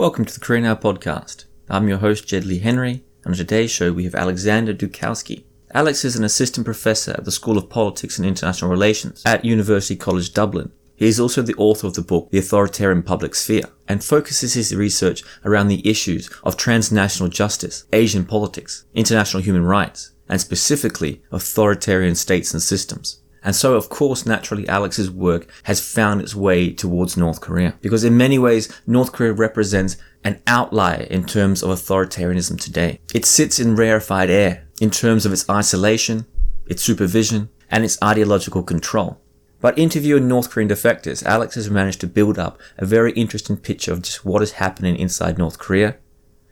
Welcome to the Career Now podcast. I'm your host, Jed Lea-Henry, and on today's show we have Alexander Dukalskis. Alex is an assistant professor at the School of Politics and International Relations at University College Dublin. He is also the author of the book, The Authoritarian Public Sphere, and focuses his research around the issues of transnational justice, Asian politics, international human rights, and specifically authoritarian states and systems. And so, of course, naturally, Alex's work has found its way towards North Korea. Because in many ways, North Korea represents an outlier in terms of authoritarianism today. It sits in rarefied air in terms of its isolation, its supervision, and its ideological control. But interviewing North Korean defectors, Alex has managed to build up a very interesting picture of just what is happening inside North Korea,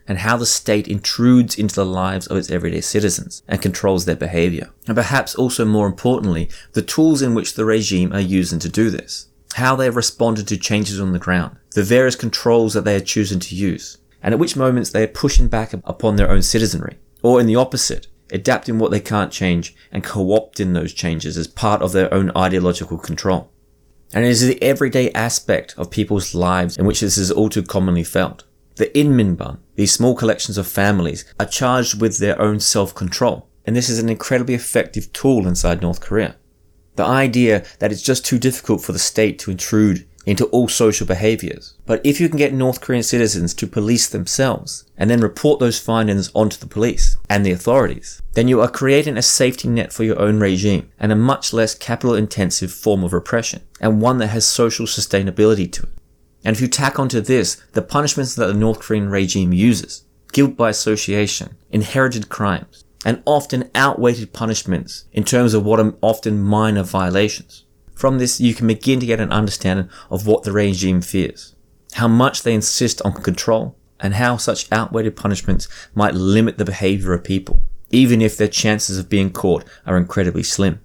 and how the state intrudes into the lives of its everyday citizens and controls their behavior. And perhaps also more importantly, the tools in which the regime are using to do this. How they have responded to changes on the ground, the various controls that they are choosing to use, and at which moments they are pushing back upon their own citizenry. Or in the opposite, adapting what they can't change and co-opting those changes as part of their own ideological control. And it is the everyday aspect of people's lives in which this is all too commonly felt. The Inminban, these small collections of families, are charged with their own self-control, and this is an incredibly effective tool inside North Korea. The idea that it's just too difficult for the state to intrude into all social behaviors. But if you can get North Korean citizens to police themselves, and then report those findings onto the police and the authorities, then you are creating a safety net for your own regime, and a much less capital-intensive form of repression, and one that has social sustainability to it. And if you tack onto this, the punishments that the North Korean regime uses, guilt by association, inherited crimes, and often outweighted punishments in terms of what are often minor violations. From this, you can begin to get an understanding of what the regime fears, how much they insist on control, and how such outweighted punishments might limit the behavior of people, even if their chances of being caught are incredibly slim.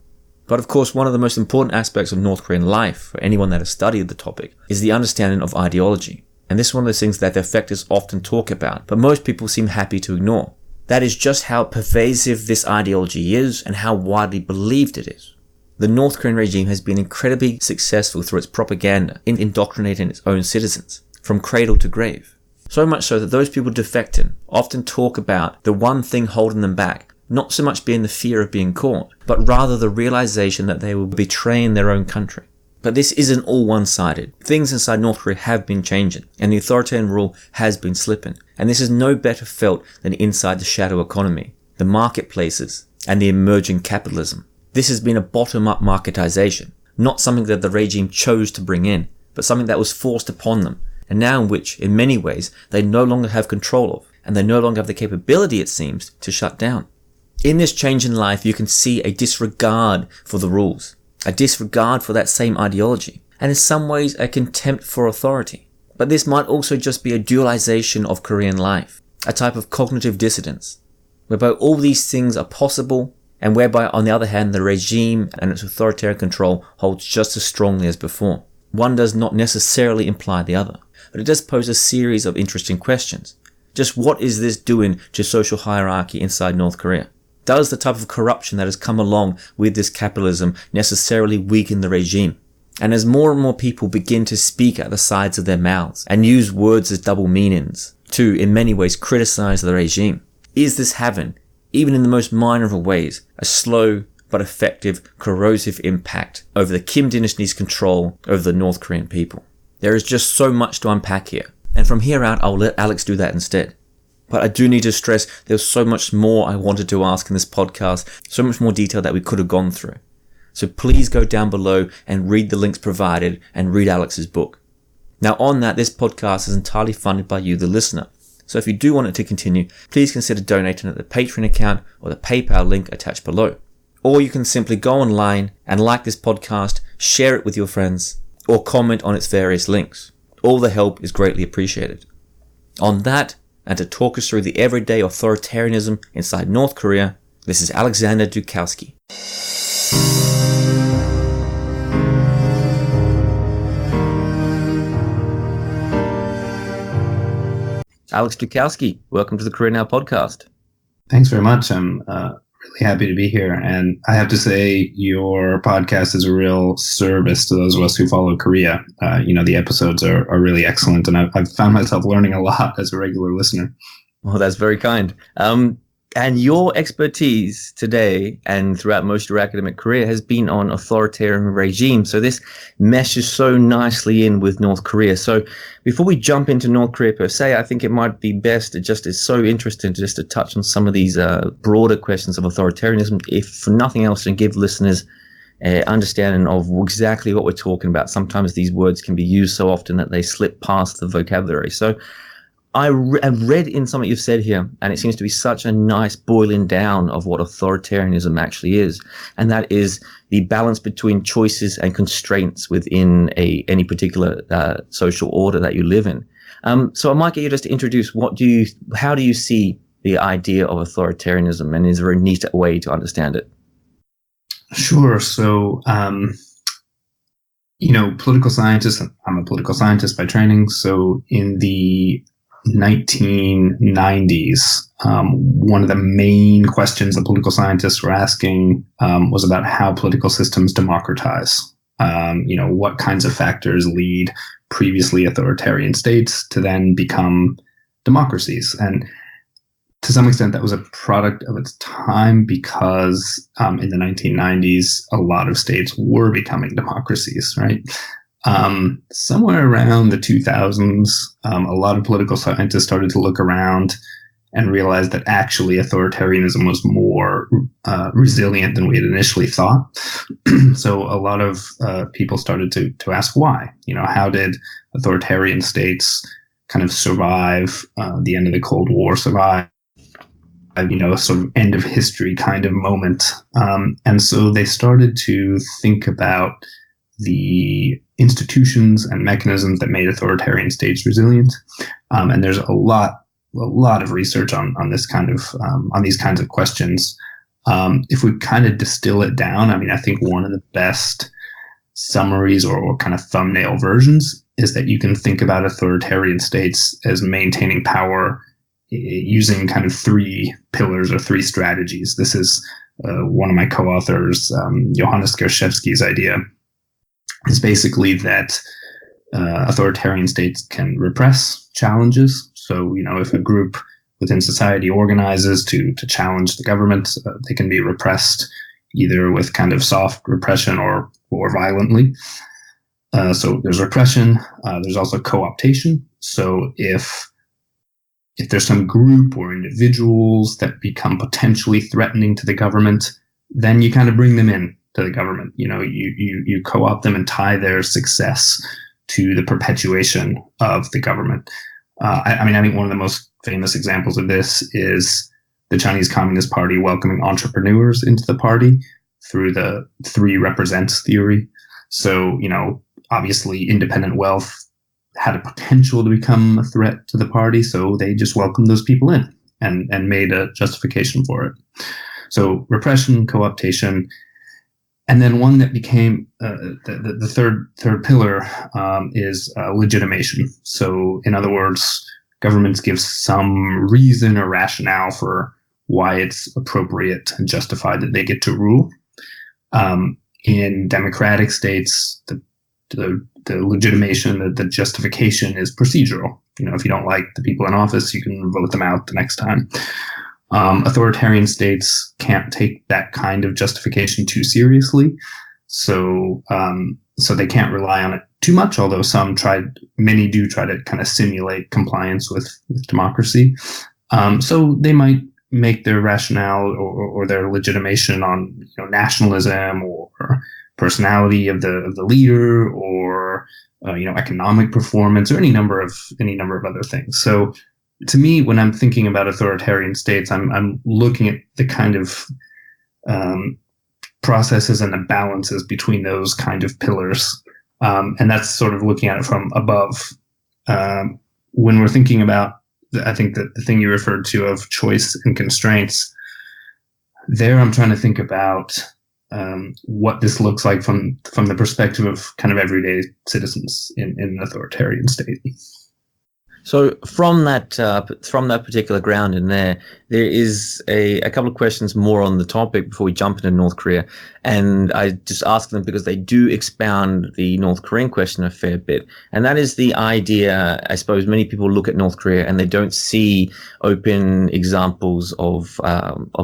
But of course, one of the most important aspects of North Korean life, for anyone that has studied the topic, is the understanding of ideology. And this is one of those things that the effectors often talk about, but most people seem happy to ignore. That is just how pervasive this ideology is and how widely believed it is. The North Korean regime has been incredibly successful through its propaganda in indoctrinating its own citizens, from cradle to grave. So much so that those people defecting often talk about the one thing holding them back, not so much being the fear of being caught, but rather the realization that they will betray their own country. But this isn't all one-sided. Things inside North Korea have been changing, and the authoritarian rule has been slipping. And this is no better felt than inside the shadow economy, the marketplaces, and the emerging capitalism. This has been a bottom-up marketization, not something that the regime chose to bring in, but something that was forced upon them, and now in which, in many ways, they no longer have control of, and they no longer have the capability, it seems, to shut down. In this change in life, you can see a disregard for the rules, a disregard for that same ideology, and in some ways a contempt for authority. But this might also just be a dualization of Korean life, a type of cognitive dissonance, whereby all these things are possible, and whereby on the other hand the regime and its authoritarian control holds just as strongly as before. One does not necessarily imply the other, but it does pose a series of interesting questions. Just what is this doing to social hierarchy inside North Korea? Does the type of corruption that has come along with this capitalism necessarily weaken the regime? And as more and more people begin to speak out the sides of their mouths and use words as double meanings to, in many ways, criticize the regime, is this having, even in the most minor of ways, a slow but effective corrosive impact over the Kim dynasty's control over the North Korean people? There is just so much to unpack here, and from here out I'll let Alex do that instead. But I do need to stress there's so much more I wanted to ask in this podcast, so much more detail that we could have gone through. So please go down below and read the links provided and read Alex's book. Now on that, this podcast is entirely funded by you, the listener. So if you do want it to continue, please consider donating at the Patreon account or the PayPal link attached below. Or you can simply go online and like this podcast, share it with your friends, or comment on its various links. All the help is greatly appreciated. On that, and to talk us through the everyday authoritarianism inside North Korea, this is Alexander Dukalskis. Alex Dukalskis, welcome to the Career Now podcast. Thanks very much. I'm Really happy to be here. And I have to say, your podcast is a real service to those of us who follow Korea. The episodes are really excellent, and I've found myself learning a lot as a regular listener. Well, that's very kind. And your expertise today and throughout most of your academic career has been on authoritarian regimes. So this meshes so nicely in with North Korea. So before we jump into North Korea per se, I think it might be best it's so interesting to touch on some of these broader questions of authoritarianism, if for nothing else, to give listeners understanding of exactly what we're talking about. Sometimes these words can be used so often that they slip past the vocabulary. So I read in something you've said here, and it seems to be such a nice boiling down of what authoritarianism actually is, and that is the balance between choices and constraints within any particular social order that you live in. So I might get you just to introduce how do you see the idea of authoritarianism, and is there a neater way to understand it? Sure. So, political scientists, I'm a political scientist by training. So in the 1990s, one of the main questions that political scientists were asking was about how political systems democratize. What kinds of factors lead previously authoritarian states to then become democracies? And to some extent, that was a product of its time because in the 1990s, a lot of states were becoming democracies, right? Somewhere around the 2000s, a lot of political scientists started to look around and realized that actually authoritarianism was more resilient than we had initially thought. So a lot of people started to ask why. How did authoritarian states kind of survive the end of the Cold War, survive a sort of end of history kind of moment. And so they started to think about the institutions and mechanisms that made authoritarian states resilient. And there's a lot of research on this kind of on these kinds of questions. If we kind of distill it down, I think one of the best summaries or kind of thumbnail versions is that you can think about authoritarian states as maintaining power using kind of three pillars or three strategies. This is one of my co-authors, Johannes Gerszewski's idea. It's basically that authoritarian states can repress challenges. So, if a group within society organizes to challenge the government, they can be repressed either with kind of soft repression or violently. So there's repression. There's also co-optation. So if there's some group or individuals that become potentially threatening to the government, then you kind of bring them in to the government. You co-opt them and tie their success to the perpetuation of the government. I think one of the most famous examples of this is the Chinese Communist Party welcoming entrepreneurs into the party through the three represents theory. So, obviously independent wealth had a potential to become a threat to the party, so they just welcomed those people in and made a justification for it. So repression, co-optation, and then one that became the third pillar is legitimation. So in other words, governments give some reason or rationale for why it's appropriate and justified that they get to rule. In democratic states, the legitimation, the justification is procedural. If you don't like the people in office, you can vote them out the next time. Authoritarian states can't take that kind of justification too seriously, so they can't rely on it too much. Although many do try to kind of simulate compliance with democracy. So they might make their rationale or their legitimation on nationalism or personality of the leader or economic performance or any number of other things. So to me, when I'm thinking about authoritarian states, I'm looking at the kind of processes and the balances between those kind of pillars, and that's sort of looking at it from above. When we're thinking about, I think that the thing you referred to of choice and constraints, there I'm trying to think about what this looks like from the perspective of kind of everyday citizens in an authoritarian state. So from that particular ground in there is a couple of questions more on the topic before we jump into North Korea. And I just ask them because they do expound the North Korean question a fair bit. And that is the idea, I suppose many people look at North Korea and they don't see open examples of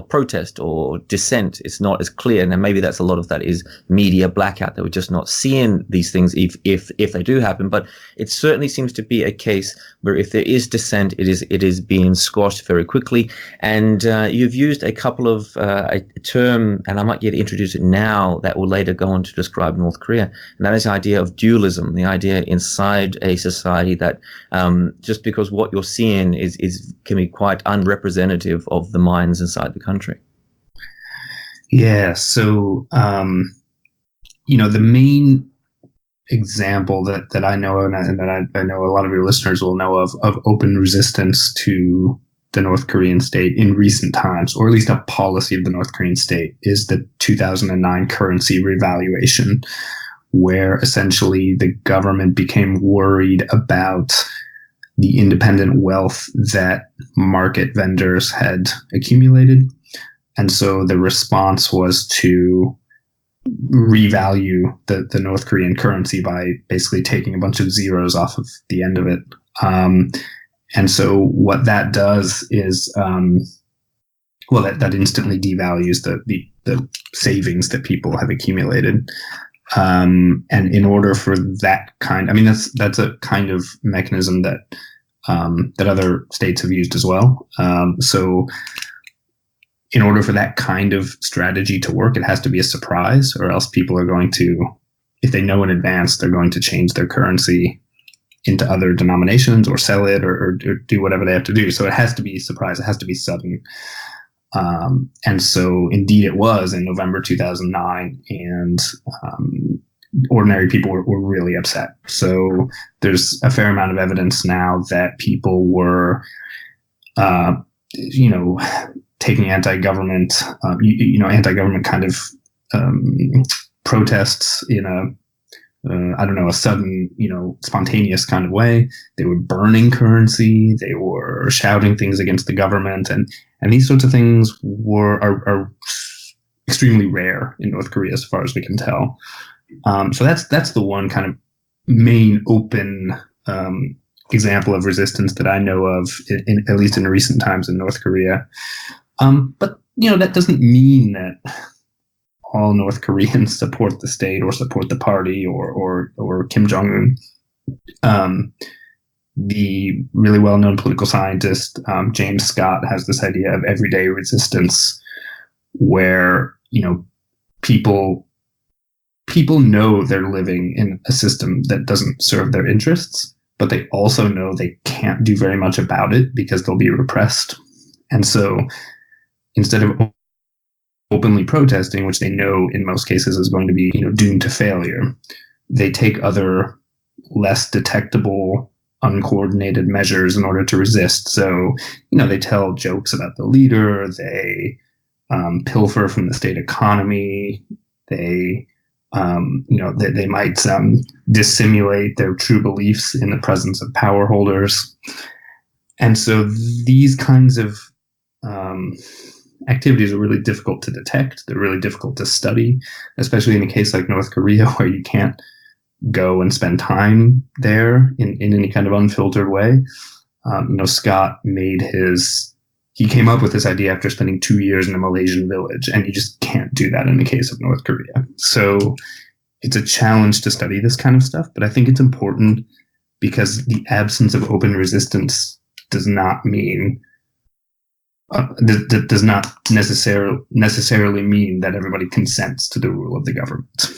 protest or dissent. It's not as clear. And maybe that's a lot of that is media blackout, that we're just not seeing these things if they do happen. But it certainly seems to be a case where if there is dissent, it is being squashed very quickly. And you've used a couple of a term, and I might get to introduce it now, that will later go on to describe North Korea, and that is the idea of dualism, the idea inside a society that just because what you're seeing can be quite unrepresentative of the minds inside the country. Yeah. So, the main example that I know of, and that I know a lot of your listeners will know of open resistance to the North Korean state in recent times, or at least a policy of the North Korean state, is the 2009 currency revaluation, where essentially the government became worried about the independent wealth that market vendors had accumulated. And so the response was to revalue the North Korean currency by basically taking a bunch of zeros off of the end of it. And so what that does is, that instantly devalues the savings that people have accumulated. And in order for that that's a kind of mechanism that other states have used as well. So in order for that kind of strategy to work, it has to be a surprise, or else people are going to, if they know in advance, they're going to change their currency into other denominations or sell it or do whatever they have to do. So it has to be a surprise. It has to be sudden. And so indeed it was in November 2009, and ordinary people were really upset. So there's a fair amount of evidence now that people were, taking anti-government kind of protests in a sudden, spontaneous kind of way. They were burning currency. They were shouting things against the government, and these sorts of things are extremely rare in North Korea, as far as we can tell. So that's the one kind of main open example of resistance that I know of, at least in recent times in North Korea. But that doesn't mean that all North Koreans support the state or support the party or Kim Jong-un. The really well-known political scientist James Scott has this idea of everyday resistance, where people know they're living in a system that doesn't serve their interests, but they also know they can't do very much about it because they'll be repressed. And so instead of openly protesting, which they know in most cases is going to be doomed to failure, they take other less detectable, uncoordinated measures in order to resist. So they tell jokes about the leader, they pilfer from the state economy, they might dissimulate their true beliefs in the presence of power holders. And so these kinds of activities are really difficult to detect. They're really difficult to study, especially in a case like North Korea, where you can't go and spend time there in any kind of unfiltered way. Scott he came up with this idea after spending 2 years in a Malaysian village, and you just can't do that in the case of North Korea. So it's a challenge to study this kind of stuff, but I think it's important because the absence of open resistance does not mean that does not necessarily mean that everybody consents to the rule of the government.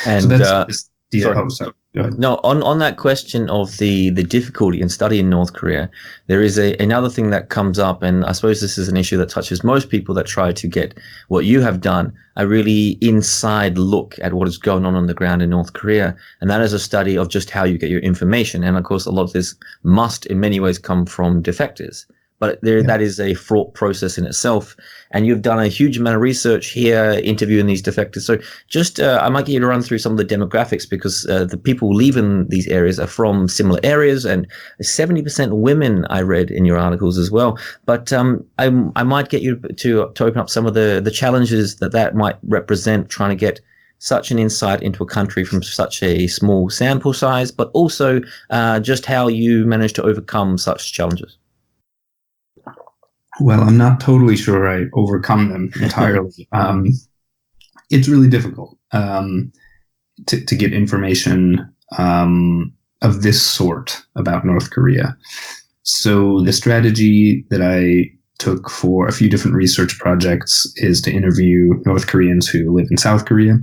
And so that's sorry. Go ahead. No, on that question of the difficulty in studying North Korea, there is another thing that comes up, and I suppose this is an issue that touches most people that try to get what you have done, a really inside look at what is going on the ground in North Korea, and that is a study of just how you get your information. And of course, a lot of this must in many ways come from defectors. but that is a fraught process in itself. And you've done a huge amount of research here, interviewing these defectors. So just, I might get you to run through some of the demographics, because the people who live in these areas are from similar areas, and 70% women, I read in your articles as well. But I might get you to open up some of the challenges that might represent, trying to get such an insight into a country from such a small sample size, but also just how you managed to overcome such challenges. Well, I'm not totally sure I overcome them entirely. It's really difficult to get information of this sort about North Korea. So the strategy that I took for a few different research projects is to interview North Koreans who live in South Korea.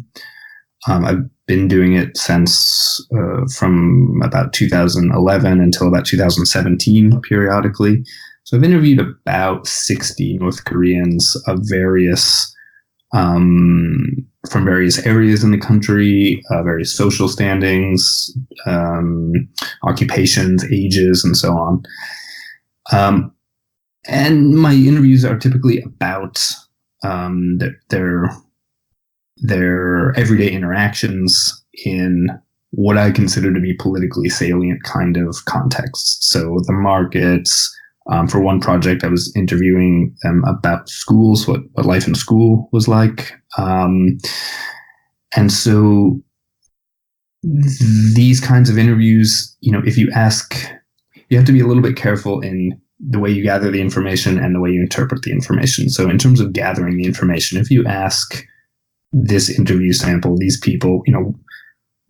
I've been doing it since from about 2011 until about 2017 periodically. So I've interviewed about 60 North Koreans of various, from various areas in the country, various social standings, occupations, ages, and so on. And my interviews are typically about their everyday interactions in what I consider to be politically salient kind of contexts. So the markets. For one project, I was interviewing them about schools, what life in school was like. And so these kinds of interviews, if you ask, you have to be a little bit careful in the way you gather the information and the way you interpret the information. So in terms of gathering the information, if you ask this interview sample, these people,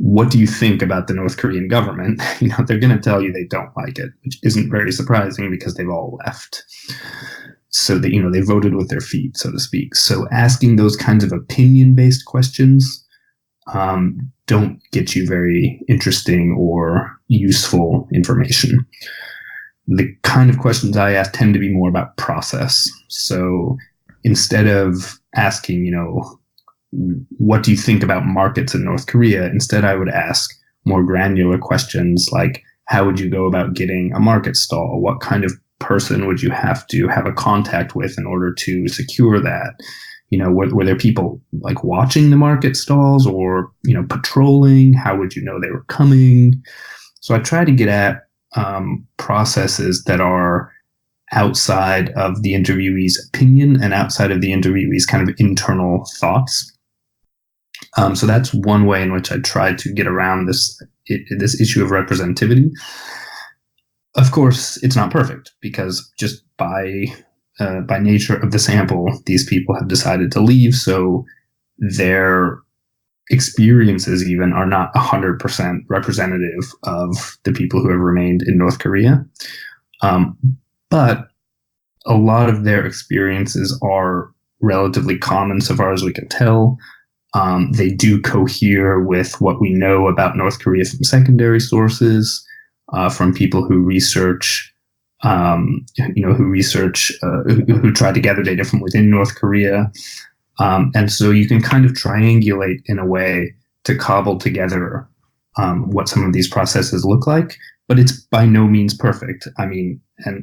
what do you think about the North Korean government? They're going to tell you they don't like it, which isn't very surprising because they've all left. So they voted with their feet, so to speak. So asking those kinds of opinion-based questions don't get you very interesting or useful information. The kind of questions I ask tend to be more about process. So instead of asking, what do you think about markets in North Korea? Instead, I would ask more granular questions like, how would you go about getting a market stall? What kind of person would you have to have a contact with in order to secure that? Were there people like watching the market stalls or, patrolling? How would you know they were coming? So I try to get at processes that are outside of the interviewee's opinion and outside of the interviewee's kind of internal thoughts. So that's one way in which I try to get around this issue of representativity. Of course, it's not perfect because just by nature of the sample, these people have decided to leave. So their experiences even are not 100% representative of the people who have remained in North Korea. But a lot of their experiences are relatively common so far as we can tell. They do cohere with what we know about North Korea from secondary sources, from people who research, who try to gather data from within North Korea. And so you can kind of triangulate in a way to cobble together what some of these processes look like, but it's by no means perfect. And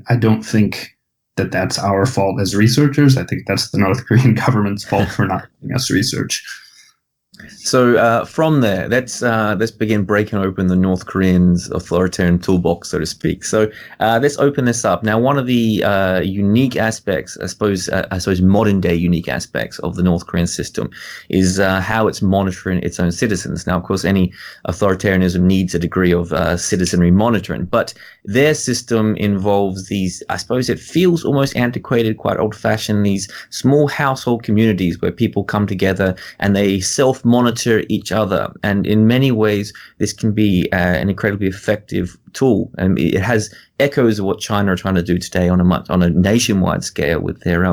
I don't think that that's our fault as researchers. I think that's the North Korean government's fault for not giving us research. So from there, let's begin breaking open the North Koreans' authoritarian toolbox, so to speak. So let's open this up. Now, one of the unique aspects, I suppose modern day unique aspects of the North Korean system is how it's monitoring its own citizens. Now, of course, any authoritarianism needs a degree of citizenry monitoring, but their system involves these, I suppose it feels almost antiquated, quite old-fashioned, these small household communities where people come together and they self-monitor each other. And in many ways, this can be an incredibly effective tool. And it has echoes of what China are trying to do today on a nationwide scale with their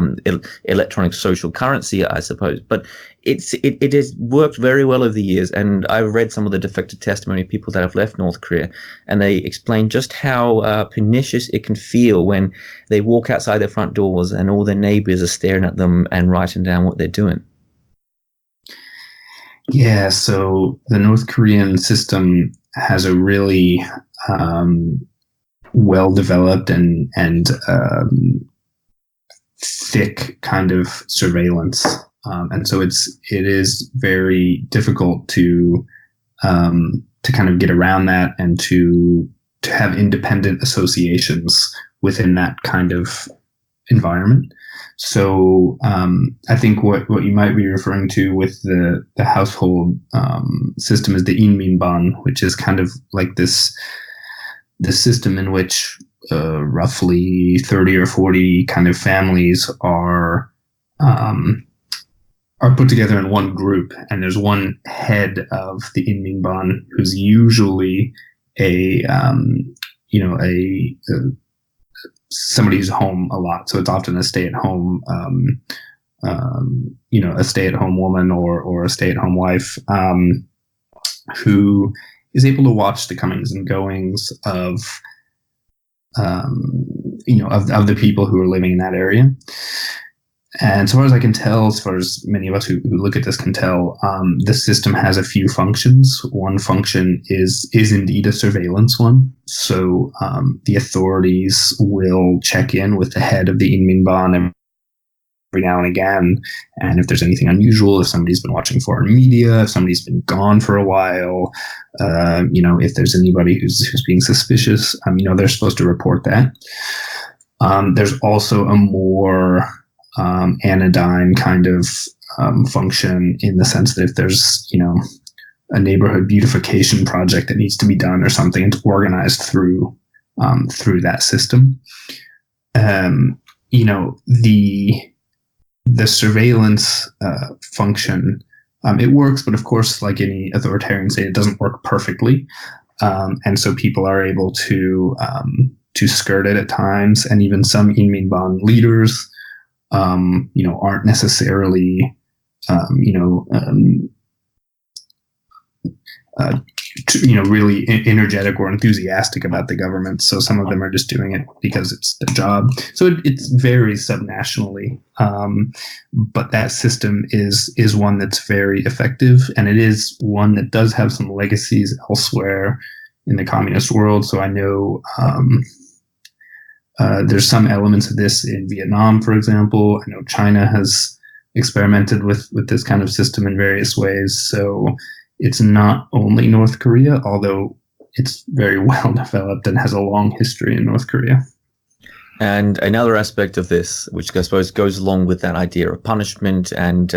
electronic social currency, I suppose. But it has worked very well over the years. And I've read some of the defective testimony of people that have left North Korea, and they explain just how pernicious it can feel when they walk outside their front doors and all their neighbors are staring at them and writing down what they're doing. Yeah, so the North Korean system has a really well developed and thick kind of surveillance, and so it is very difficult to kind of get around that and to have independent associations within that kind of environment. So I think what you might be referring to with the household system is the Inminban, which is kind of like this system in which roughly 30 or 40 kind of families are put together in one group, and there's one head of the Inminban who's usually somebody who's home a lot. So it's often a stay-at-home, a stay-at-home woman or a stay-at-home wife who is able to watch the comings and goings of the people who are living in that area. And as far as I can tell, as far as many of us who look at this can tell, the system has a few functions. One function is indeed a surveillance one. So the authorities will check in with the head of the Inminban every now and again. And if there's anything unusual, if somebody's been watching foreign media, if somebody's been gone for a while, if there's anybody who's being suspicious, they're supposed to report that. There's also a more anodyne kind of function, in the sense that if there's a neighborhood beautification project that needs to be done or something, it's organized through that system. The surveillance function, it works, but of course, like any authoritarian state, it doesn't work perfectly, and so people are able to skirt it at times, and even some Inminban leaders aren't necessarily, really energetic or enthusiastic about the government. So some of them are just doing it because it's their job. So it varies subnationally. But that system is one that's very effective, and it is one that does have some legacies elsewhere in the communist world. So I know there's some elements of this in Vietnam, for example. I know China has experimented with this kind of system in various ways. So it's not only North Korea, although it's very well developed and has a long history in North Korea. And another aspect of this, which I suppose goes along with that idea of punishment, and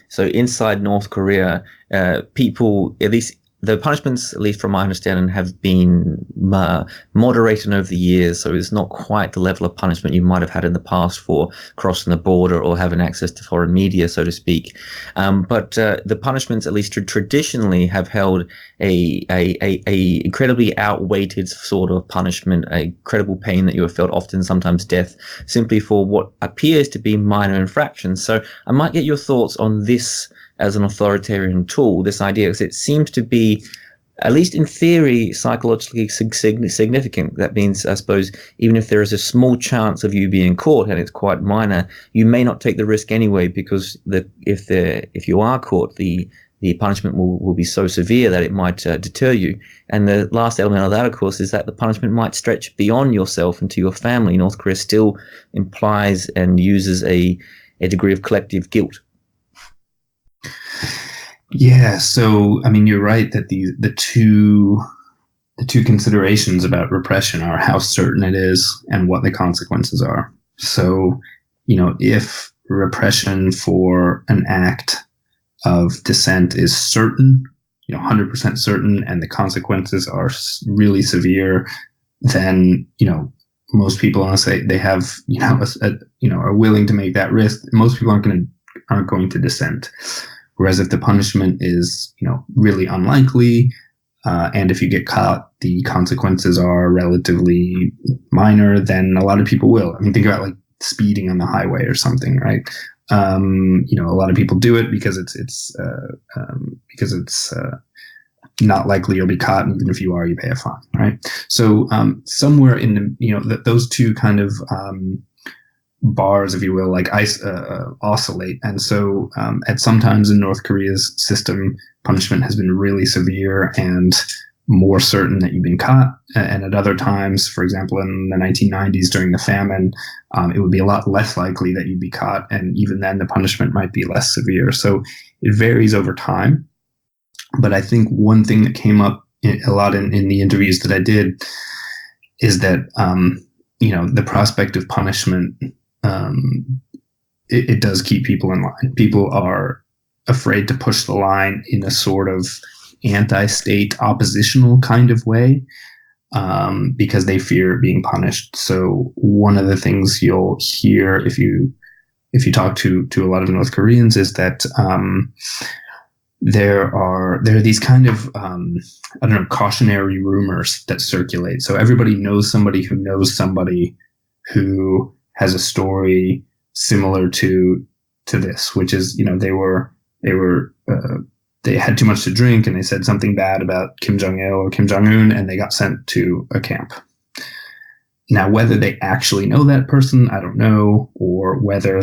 so inside North Korea, people, at least the punishments, at least from my understanding, have been moderated over the years. So it's not quite the level of punishment you might have had in the past for crossing the border or having access to foreign media, so to speak. But the punishments, at least traditionally, have held a incredibly outweighted sort of punishment, a credible pain that you have felt, often sometimes death, simply for what appears to be minor infractions. So I might get your thoughts on this as an authoritarian tool, this idea, because it seems to be, at least in theory, psychologically significant. That means, I suppose, even if there is a small chance of you being caught and it's quite minor, you may not take the risk anyway, because if you are caught, the punishment will be so severe that it might deter you. And the last element of that, of course, is that the punishment might stretch beyond yourself into your family. North Korea still implies and uses a degree of collective guilt. Yeah, so you're right that the two considerations about repression are how certain it is and what the consequences are. So, if repression for an act of dissent is certain, 100% certain, and the consequences are really severe, then most people, unless they have are willing to make that risk, most people aren't going to dissent. Whereas if the punishment is, really unlikely, and if you get caught, the consequences are relatively minor, then a lot of people will. Think about like speeding on the highway or something, right? A lot of people do it because it's not likely you'll be caught, and even if you are, you pay a fine, right? So somewhere in the, those two kind of bars, if you will, like oscillate. And so at some times in North Korea's system, punishment has been really severe, and more certain that you've been caught. And at other times, for example, in the 1990s during the famine, it would be a lot less likely that you'd be caught. And even then, the punishment might be less severe. So it varies over time. But I think one thing that came up a lot in the interviews that I did is that, the prospect of punishment, it does keep people in line. People are afraid to push the line in a sort of anti-state oppositional kind of way, because they fear being punished. So one of the things you'll hear if you talk to a lot of North Koreans is that there are these kind of cautionary rumors that circulate. So everybody knows somebody who knows somebody who has a story similar to this, which is, they had too much to drink and they said something bad about Kim Jong-il or Kim Jong-un and they got sent to a camp. Now, whether they actually know that person, I don't know, or whether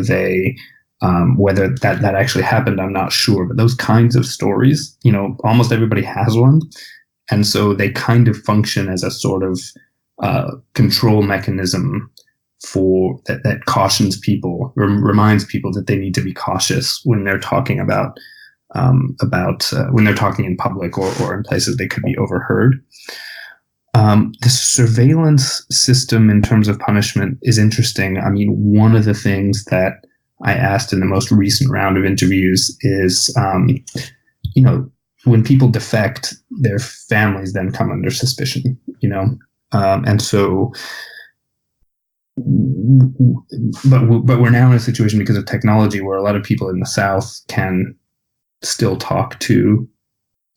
whether that actually happened, I'm not sure. But those kinds of stories, almost everybody has one. And so they kind of function as a sort of control mechanism for that cautions people, reminds people that they need to be cautious when they're talking about when they're talking in public or in places they could be overheard. The surveillance system in terms of punishment is interesting. I mean, one of the things that I asked in the most recent round of interviews is, when people defect, their families then come under suspicion, and so, but we're now in a situation because of technology where a lot of people in the South can still talk to,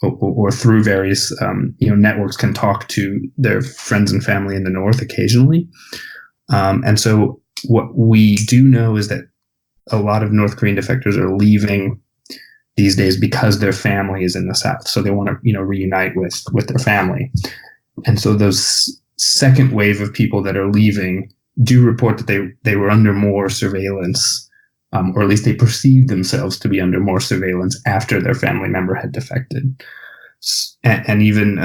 or through various networks can talk to their friends and family in the North occasionally. And so what we do know is that a lot of North Korean defectors are leaving these days because their family is in the South. So they want to, reunite with their family. And so those second wave of people that are leaving do report that they were under more surveillance, or at least they perceived themselves to be under more surveillance after their family member had defected. And even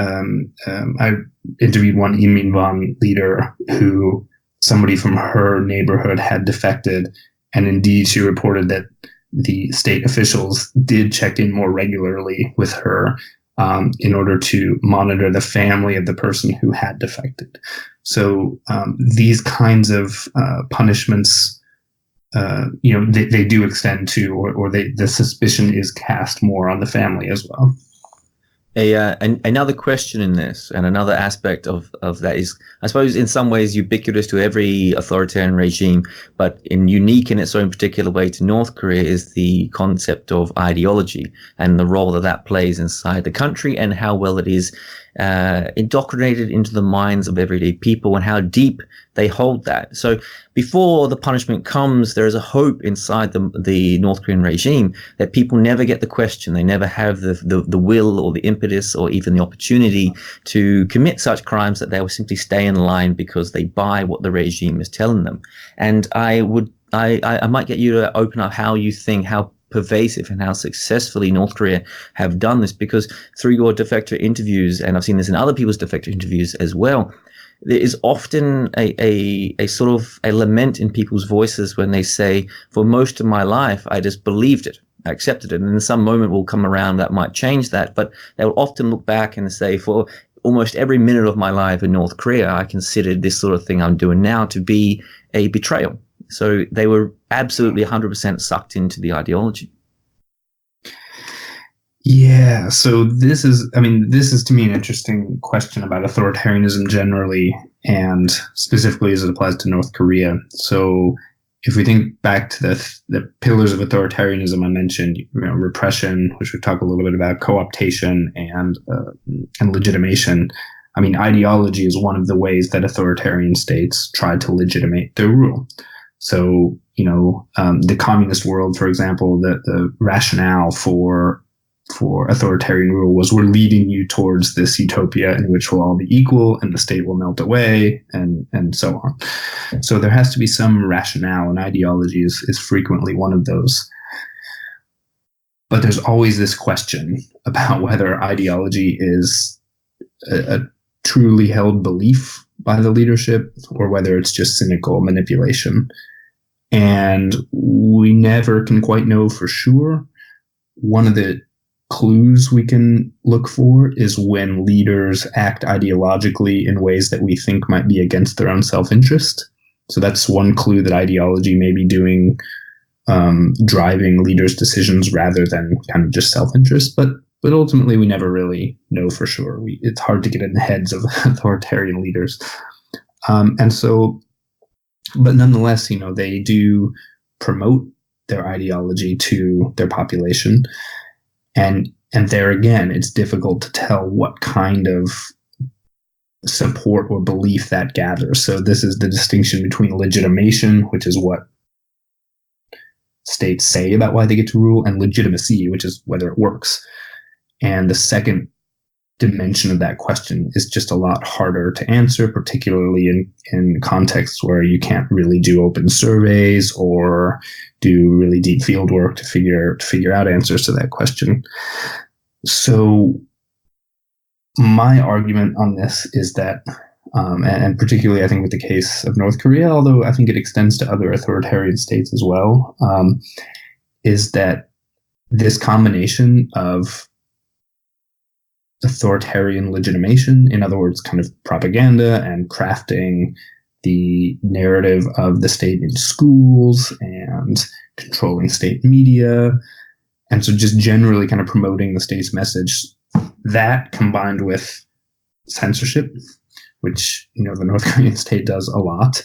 I interviewed one Inminwan leader who somebody from her neighborhood had defected. And indeed, she reported that the state officials did check in more regularly with her in order to monitor the family of the person who had defected. So these kinds of punishments, they do extend to, or the suspicion is cast more on the family as well. Another question in this, and another aspect of that is, I suppose, in some ways ubiquitous to every authoritarian regime, but unique in its own particular way to North Korea, is the concept of ideology and the role that plays inside the country, and how well it is indoctrinated into the minds of everyday people and how deep they hold that. So before the punishment comes, there is a hope inside the North Korean regime that people never get the question. They never have the will or the impetus or even the opportunity to commit such crimes, that they will simply stay in line because they buy what the regime is telling them. And I might get you to open up how you think, how pervasive and how successfully North Korea have done this, because through your defector interviews, and I've seen this in other people's defector interviews as well, there is often a sort of a lament in people's voices when they say, for most of my life, I just believed it, I accepted it. And then some moment will come around that might change that. But they will often look back and say, for almost every minute of my life in North Korea, I considered this sort of thing I'm doing now to be a betrayal. So they were absolutely 100% sucked into the ideology. Yeah, so this is to me an interesting question about authoritarianism generally, and specifically as it applies to North Korea. So if we think back to the pillars of authoritarianism I mentioned, repression, which we talk a little bit about, co-optation, and legitimation. I mean, ideology is one of the ways that authoritarian states try to legitimate their rule. So, the communist world, for example, the rationale for authoritarian rule was, we're leading you towards this utopia in which we'll all be equal and the state will melt away, and so on. So there has to be some rationale, and ideology is frequently one of those. But there's always this question about whether ideology is a truly held belief by the leadership or whether it's just cynical manipulation. And we never can quite know for sure. One of the clues we can look for is when leaders act ideologically in ways that we think might be against their own self-interest. So that's one clue that ideology may be doing, driving leaders' decisions rather than kind of just self-interest. But ultimately, we never really know for sure. It's hard to get in the heads of authoritarian leaders. And so, but nonetheless, they do promote their ideology to their population. And there again, it's difficult to tell what kind of support or belief that gathers. So this is the distinction between legitimation, which is what states say about why they get to rule, and legitimacy, which is whether it works. And the second dimension of that question is just a lot harder to answer, particularly in contexts where you can't really do open surveys or do really deep field work to figure out answers to that question. So my argument on this is that, and particularly I think with the case of North Korea, although I think it extends to other authoritarian states as well, is that this combination of authoritarian legitimation, in other words, kind of propaganda and crafting the narrative of the state in schools and controlling state media, and so just generally kind of promoting the state's message, that combined with censorship, which the North Korean state does a lot,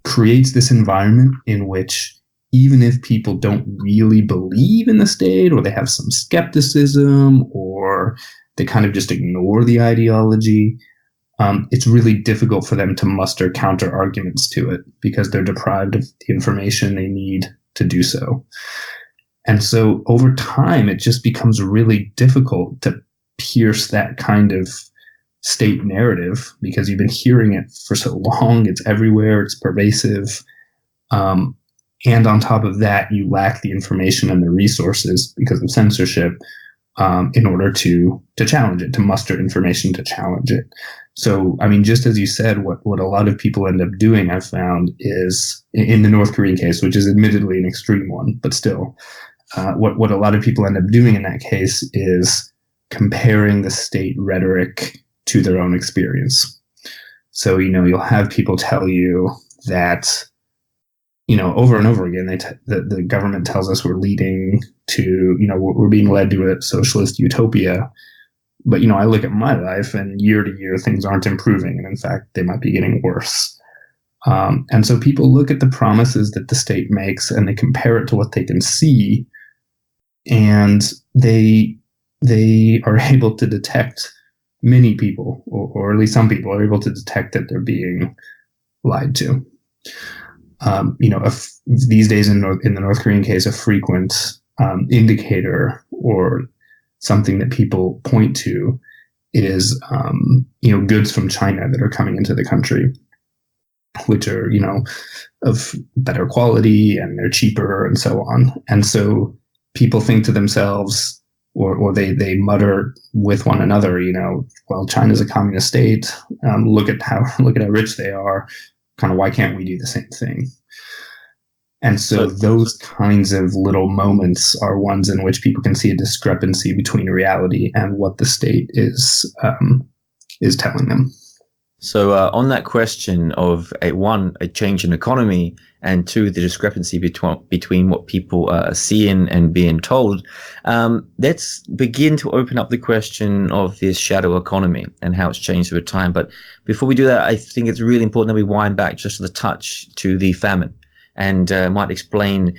creates this environment in which even if people don't really believe in the state, or they have some skepticism, or they kind of just ignore the ideology, it's really difficult for them to muster counter arguments to it because they're deprived of the information they need to do so. And so over time, it just becomes really difficult to pierce that kind of state narrative because you've been hearing it for so long. It's everywhere. It's pervasive. And on top of that, you lack the information and the resources because of censorship in order to challenge it, to muster information to challenge it. So, I mean, just as you said, what a lot of people end up doing, I've found, is in the North Korean case, which is admittedly an extreme one, but still, what a lot of people end up doing in that case is comparing the state rhetoric to their own experience. So, you'll have people tell you that, over and over again, the government tells us we're leading to, we're being led to a socialist utopia. But, I look at my life and year to year, things aren't improving. And in fact, they might be getting worse. And so people look at the promises that the state makes and they compare it to what they can see. And they are able to detect many people, or at least some people are able to detect that they're being lied to. These days in the North Korean case, a frequent indicator or something that people point to is, goods from China that are coming into the country, which are, of better quality and they're cheaper and so on. And so people think to themselves, or they mutter with one another, well, China's a communist state. Look at how rich they are. Kind of, why can't we do the same thing? And so those kinds of little moments are ones in which people can see a discrepancy between reality and what the state is telling them. So on that question of a change in economy, and two, the discrepancy between what people are seeing and being told, let's begin to open up the question of this shadow economy and how it's changed over time. But before we do that, I think it's really important that we wind back just a touch to the famine, and might explain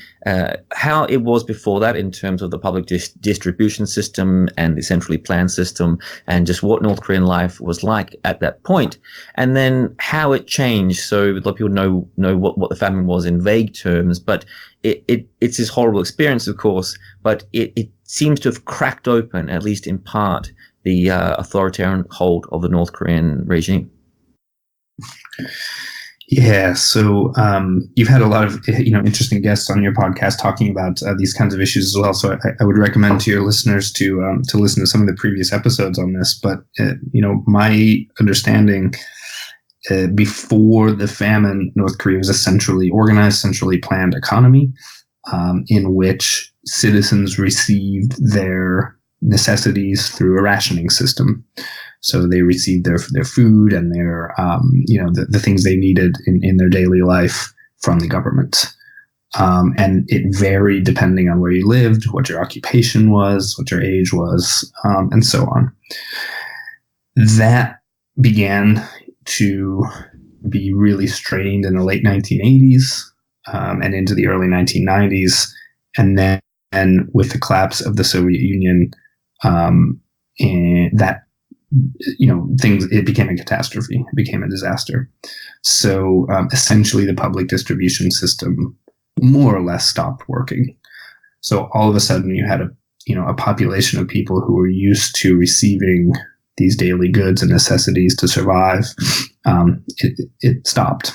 how it was before that in terms of the public distribution system and the centrally planned system, and just what North Korean life was like at that point, and then how it changed. So a lot of people know what the famine was in vague terms, but it's this horrible experience, of course, but it seems to have cracked open, at least in part, the authoritarian hold of the North Korean regime. Yeah, so you've had a lot of interesting guests on your podcast talking about these kinds of issues as well. So I would recommend to your listeners to listen to some of the previous episodes on this. But my understanding before the famine, North Korea was a centrally organized, centrally planned economy in which citizens received their necessities through a rationing system. So they received their food and their the things they needed in their daily life from the government. And it varied depending on where you lived, what your occupation was, what your age was, and so on. That began to be really strained in the late 1980s and into the early 1990s. And then with the collapse of the Soviet Union, it became a catastrophe. It became a disaster. So essentially the public distribution system more or less stopped working. So all of a sudden you had a population of people who were used to receiving these daily goods and necessities to survive. It stopped.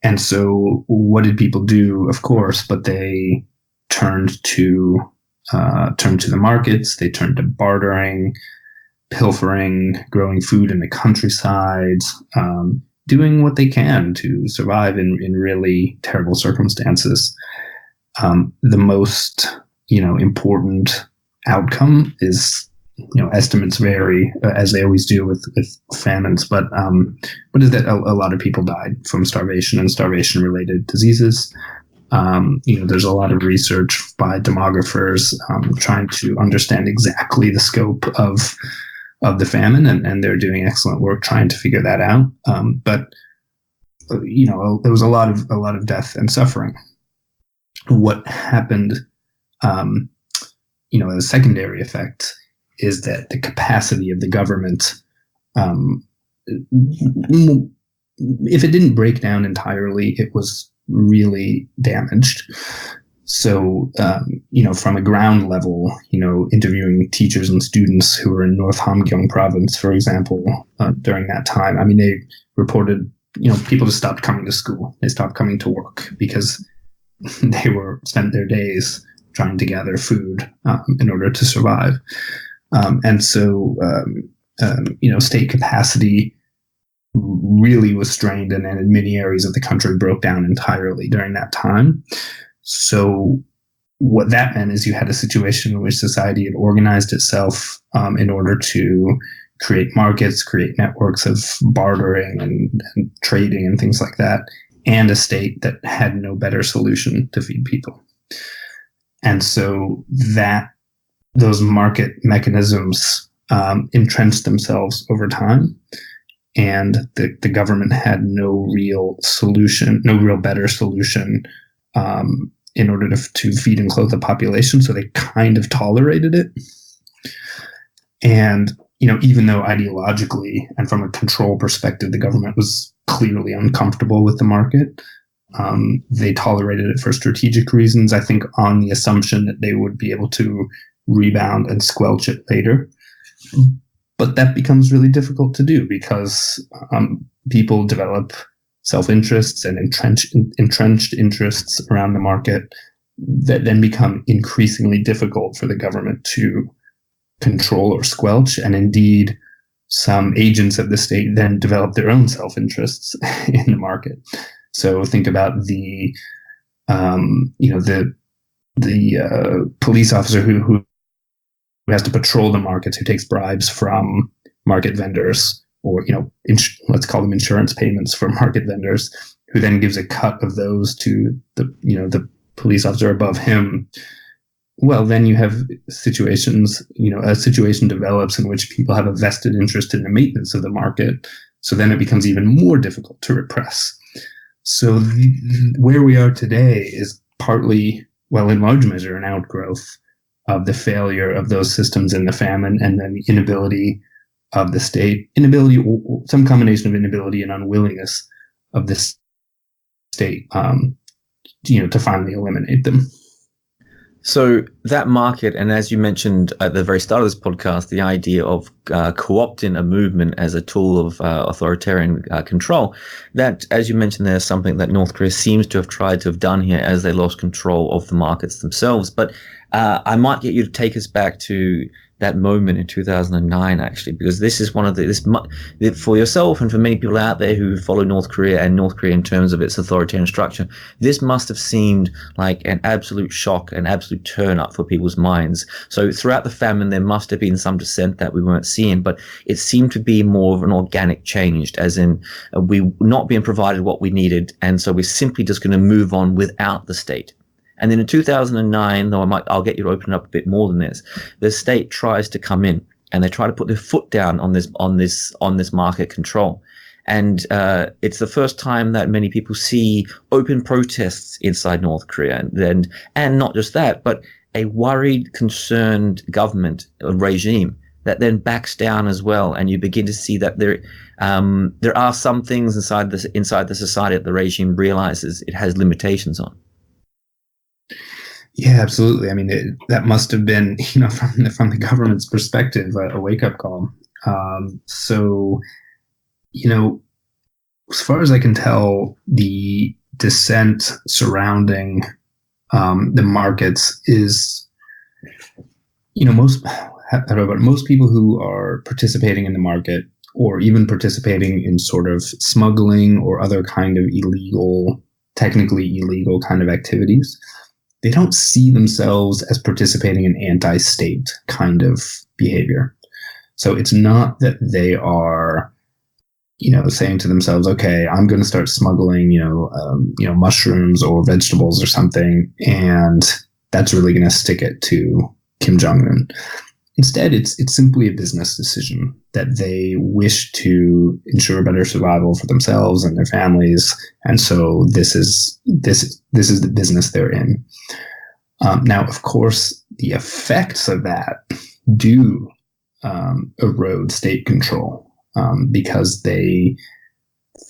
And so what did people do? Of course, but they turned to the markets. They turned to bartering, pilfering, growing food in the countryside, doing what they can to survive in really terrible circumstances. The most, important outcome is, estimates vary as they always do with famines, but is that a lot of people died from starvation and starvation-related diseases. There's a lot of research by demographers trying to understand exactly the scope of the famine, and they're doing excellent work trying to figure that out. But there was a lot of death and suffering. What happened, as a secondary effect, is that the capacity of the government, if it didn't break down entirely, it was really damaged. So, from a ground level, interviewing teachers and students who were in North Hamgyong province, for example, during that time, they reported, people just stopped coming to school. They stopped coming to work because they spent their days trying to gather food in order to survive. And so, state capacity really was strained, and in many areas of the country broke down entirely during that time. So what that meant is you had a situation in which society had organized itself in order to create markets, create networks of bartering and trading and things like that, and a state that had no better solution to feed people. And so those market mechanisms entrenched themselves over time, and the government had no real better solution in order to feed and clothe the population. So they kind of tolerated it. And, even though ideologically and from a control perspective, the government was clearly uncomfortable with the market, they tolerated it for strategic reasons, I think, on the assumption that they would be able to rebound and squelch it later. But that becomes really difficult to do because people develop self-interests and entrenched interests around the market that then become increasingly difficult for the government to control or squelch. And indeed, some agents of the state then develop their own self-interests in the market. So think about the police officer who has to patrol the markets, who takes bribes from market vendors, or let's call them insurance payments from market vendors, who then gives a cut of those to the police officer above him. Well, then you have situations, a situation develops in which people have a vested interest in the maintenance of the market. So then it becomes even more difficult to repress. So where we are today is partly, well, in large measure, an outgrowth of the failure of those systems in the famine, and then the inability of the state, or some combination of inability and unwillingness of the state, to finally eliminate them. So that market, and as you mentioned at the very start of this podcast, the idea of co-opting a movement as a tool of authoritarian control, that, as you mentioned, there's something that North Korea seems to have tried to have done here as they lost control of the markets themselves. But I might get you to take us back to that moment in 2009, actually, because this is one of for yourself and for many people out there who follow North Korea and North Korea in terms of its authoritarian structure, this must have seemed like an absolute shock, an absolute turn up for people's minds. So throughout the famine, there must have been some dissent that we weren't seeing, but it seemed to be more of an organic change, as in we not being provided what we needed, and so we're simply just going to move on without the state. And then in 2009, though I'll get you to open up a bit more than this, the state tries to come in and they try to put their foot down on this market control. And it's the first time that many people see open protests inside North Korea, and not just that, but a worried, concerned government regime that then backs down as well. And you begin to see that there are some things inside the society that the regime realizes it has limitations on. Yeah, absolutely. I mean, that must have been, from the government's perspective, a wake-up call. So, as far as I can tell, the dissent surrounding the markets is, most people who are participating in the market, or even participating in sort of smuggling or other kind of technically illegal kind of activities, they don't see themselves as participating in anti-state kind of behavior. So it's not that they are, saying to themselves, okay, I'm going to start smuggling, mushrooms or vegetables or something, and that's really going to stick it to Kim Jong-un. Instead, it's simply a business decision that they wish to ensure better survival for themselves and their families, and so this is the business they're in. Now, of course, the effects of that do erode state control because they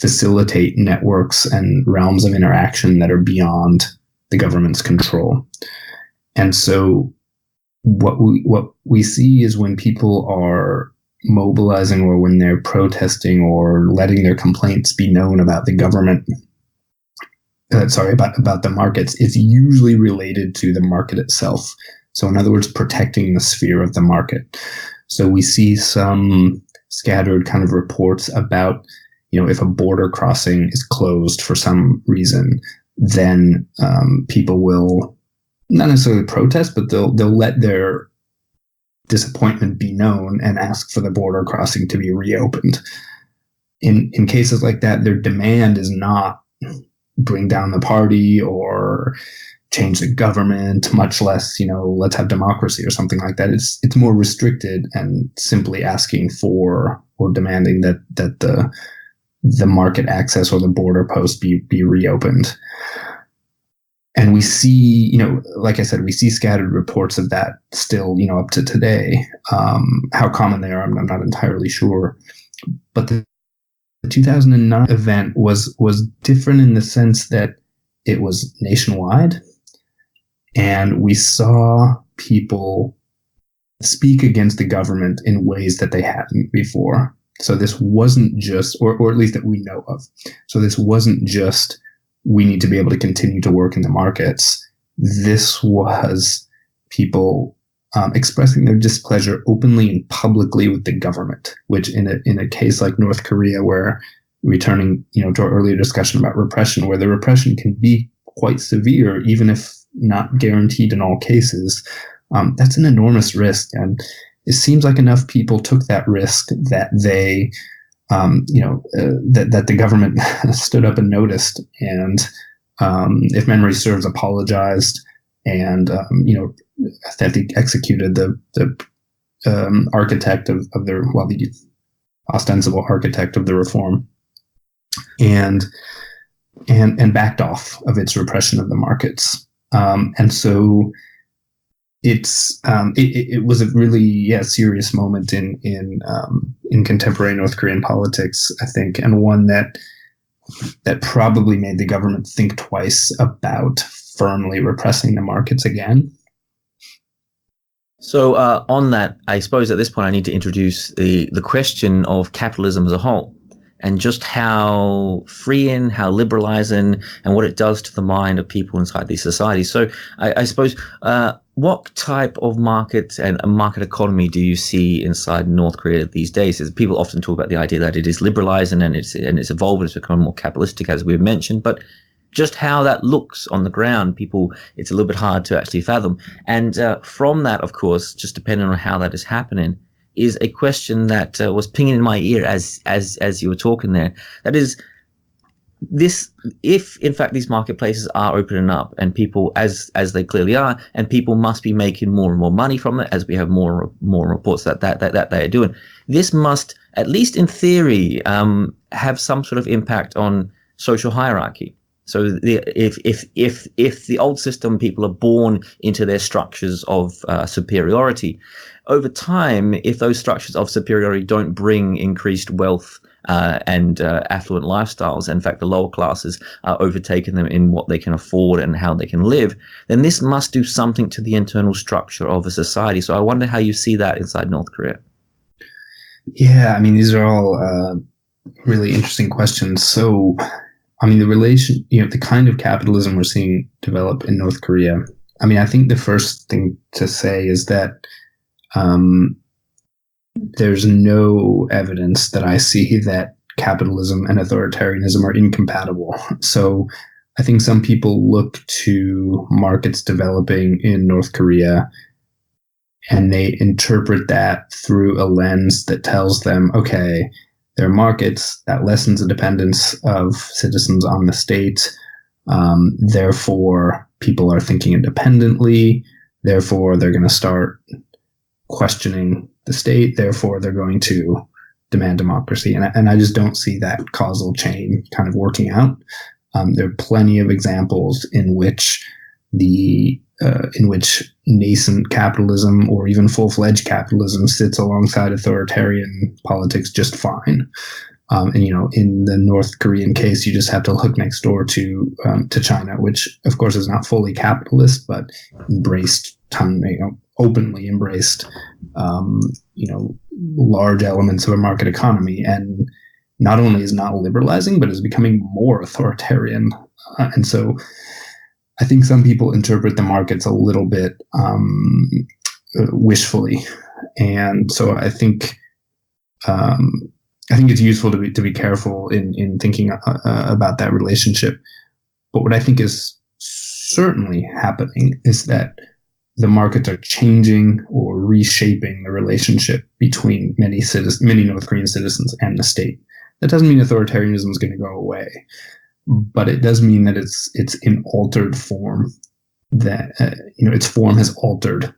facilitate networks and realms of interaction that are beyond the government's control, and so. What we see is when people are mobilizing or when they're protesting or letting their complaints be known about the government, about the markets, it's usually related to the market itself. So in other words, protecting the sphere of the market. So we see some scattered kind of reports about, if a border crossing is closed for some reason, then people will not necessarily protest, but they'll let their disappointment be known and ask for the border crossing to be reopened. In cases like that, their demand is not bring down the party or change the government, much less, let's have democracy or something like that. It's more restricted and simply asking for or demanding that the market access or the border post be reopened. And we see, like I said, we see scattered reports of that still, up to today. How common they are, I'm not entirely sure. But the 2009 event was different in the sense that it was nationwide. And we saw people speak against the government in ways that they hadn't before. So this wasn't just, or at least that we know of. So this wasn't just, we need to be able to continue to work in the markets. This was people expressing their displeasure openly and publicly with the government, which in a case like North Korea, where returning to our earlier discussion about repression, where the repression can be quite severe, even if not guaranteed in all cases, that's an enormous risk. And it seems like enough people took that risk that they that the government stood up and noticed, and if memory serves, apologized, and that they executed the architect of the ostensible architect of the reform, and backed off of its repression of the markets, and so. It was a really serious moment in contemporary North Korean politics, I think, and one that probably made the government think twice about firmly repressing the markets again. So on that, I suppose at this point I need to introduce the question of capitalism as a whole, and just how freeing, how liberalizing, and what it does to the mind of people inside these societies. So I suppose what type of market and a market economy do you see inside North Korea these days? Is people often talk about the idea that it is liberalizing and it's evolved, it's become more capitalistic, as we've mentioned, but just how that looks on the ground, people, it's a little bit hard to actually fathom. And from that, of course, just depending on how that is happening, is a question that was pinging in my ear as you were talking there. That is, this, if in fact these marketplaces are opening up and people, as they clearly are, and people must be making more and more money from it, as we have more reports that they are doing, this must, at least in theory, have some sort of impact on social hierarchy. So if the old system, people are born into their structures of superiority, over time, if those structures of superiority don't bring increased wealth and affluent lifestyles, in fact, the lower classes are overtaking them in what they can afford and how they can live, then this must do something to the internal structure of a society. So I wonder how you see that inside North Korea. Yeah, I mean, these are all really interesting questions. So, I mean, the kind of capitalism we're seeing develop in North Korea, I mean, I think the first thing to say is that there's no evidence that I see that capitalism and authoritarianism are incompatible. So I think some people look to markets developing in North Korea and they interpret that through a lens that tells them, okay, there are markets that lessens the dependence of citizens on the state. Therefore, people are thinking independently. Therefore, they're going to start questioning the state. Therefore, they're going to demand democracy. And I just don't see that causal chain kind of working out. There are plenty of examples in which nascent capitalism or even full-fledged capitalism sits alongside authoritarian politics just fine. And in the North Korean case, you just have to look next door to China, which of course is not fully capitalist, but openly embraced, large elements of a market economy, and not only is not liberalizing, but is becoming more authoritarian. And so I think some people interpret the markets a little bit wishfully, and so I think it's useful to be careful in thinking about that relationship. But what I think is certainly happening is that the markets are changing or reshaping the relationship between many North Korean citizens and the state. That doesn't mean authoritarianism is going to go away, but it does mean that it's in altered form. That its form has altered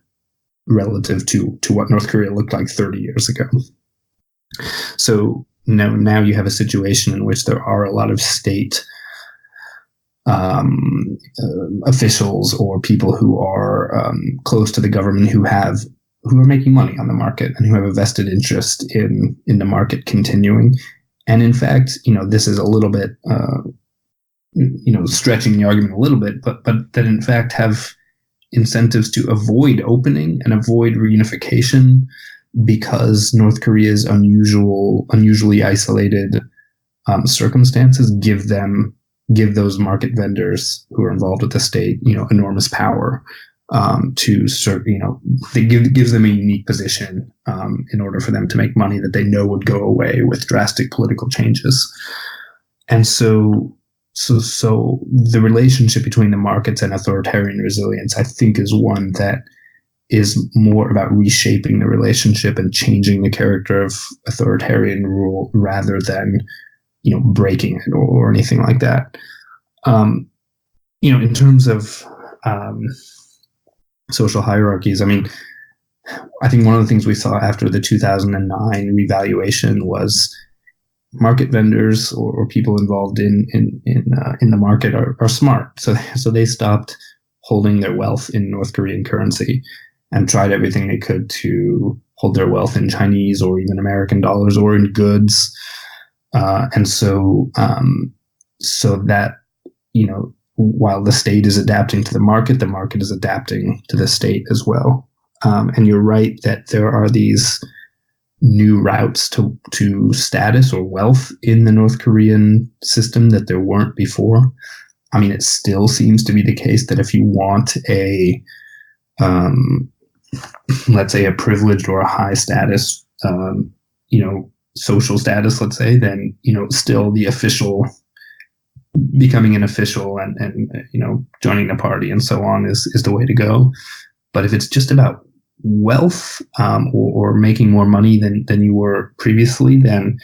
relative to what North Korea looked like 30 years ago. So now you have a situation in which there are a lot of state officials or people who are close to the government who are making money on the market and who have a vested interest in the market continuing. And in fact, this is a little bit, stretching the argument a little bit, but that in fact have incentives to avoid opening and avoid reunification, because North Korea's unusually isolated circumstances give those market vendors who are involved with the state, enormous power gives them a unique position in order for them to make money that they know would go away with drastic political changes. And so the relationship between the markets and authoritarian resilience, I think, is one that is more about reshaping the relationship and changing the character of authoritarian rule rather than breaking it or anything like that. In terms of social hierarchies, I mean, I think one of the things we saw after the 2009 revaluation was market vendors or people involved in the market are smart. So they stopped holding their wealth in North Korean currency and tried everything they could to hold their wealth in Chinese or even American dollars or in goods. And so that, while the state is adapting to the market is adapting to the state as well. And you're right that there are these new routes to status or wealth in the North Korean system that there weren't before. I mean, it still seems to be the case that if you want a, let's say, a privileged or a high status, social status, let's say, then, still the official, becoming an official and joining the party and so on is the way to go. But if it's just about wealth or making more money than you were previously, then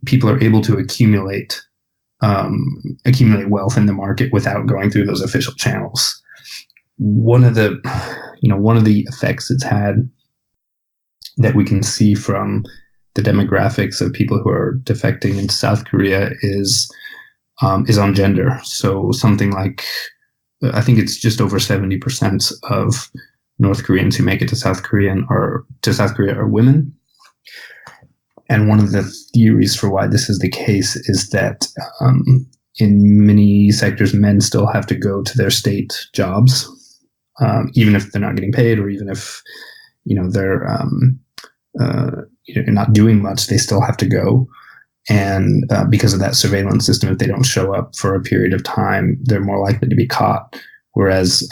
people are able to accumulate wealth in the market without going through those official channels. One of the effects it's had that we can see from the demographics of people who are defecting into South Korea is on gender. So something like, I think it's just over 70% of North Koreans who make it to South Korea are women. And one of the theories for why this is the case is that in many sectors, men still have to go to their state jobs, even if they're not getting paid, or even if they're not doing much, they still have to go. And because of that surveillance system, if they don't show up for a period of time, they're more likely to be caught. Whereas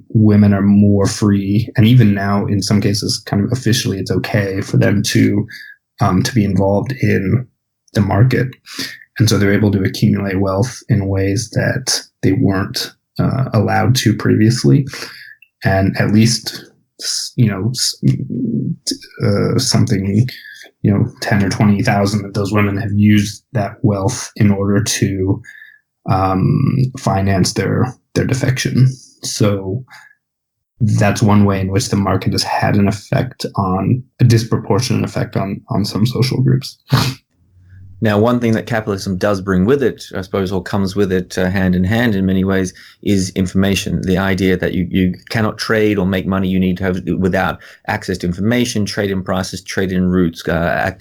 women are more free, and even now, in some cases, kind of officially, it's okay for them to be involved in the market, and so they're able to accumulate wealth in ways that they weren't allowed to previously, and at least something 10 or 20,000 of those women have used that wealth in order to finance their defection. So that's one way in which the market has had a disproportionate effect on some social groups. Now, one thing that capitalism does bring with it, I suppose, or comes with it hand in hand in many ways, is information. The idea that you cannot trade or make money you need to have without access to information, trade in prices, trade in routes, how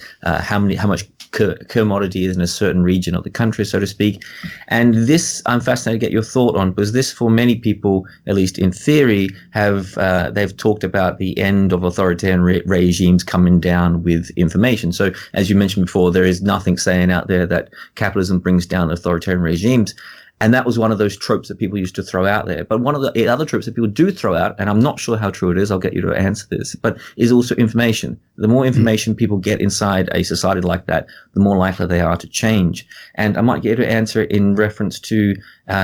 much commodity is in a certain region of the country, so to speak. And this, I'm fascinated to get your thought on, because this, for many people, at least in theory, they've talked about the end of authoritarian regimes coming down with information. So, as you mentioned before, there is nothing saying out there that capitalism brings down authoritarian regimes. And that was one of those tropes that people used to throw out there. But one of the other tropes that people do throw out, and I'm not sure how true it is, I'll get you to answer this, but is also information. The more information people get inside a society like that, the more likely they are to change. And I might get you to answer it in reference to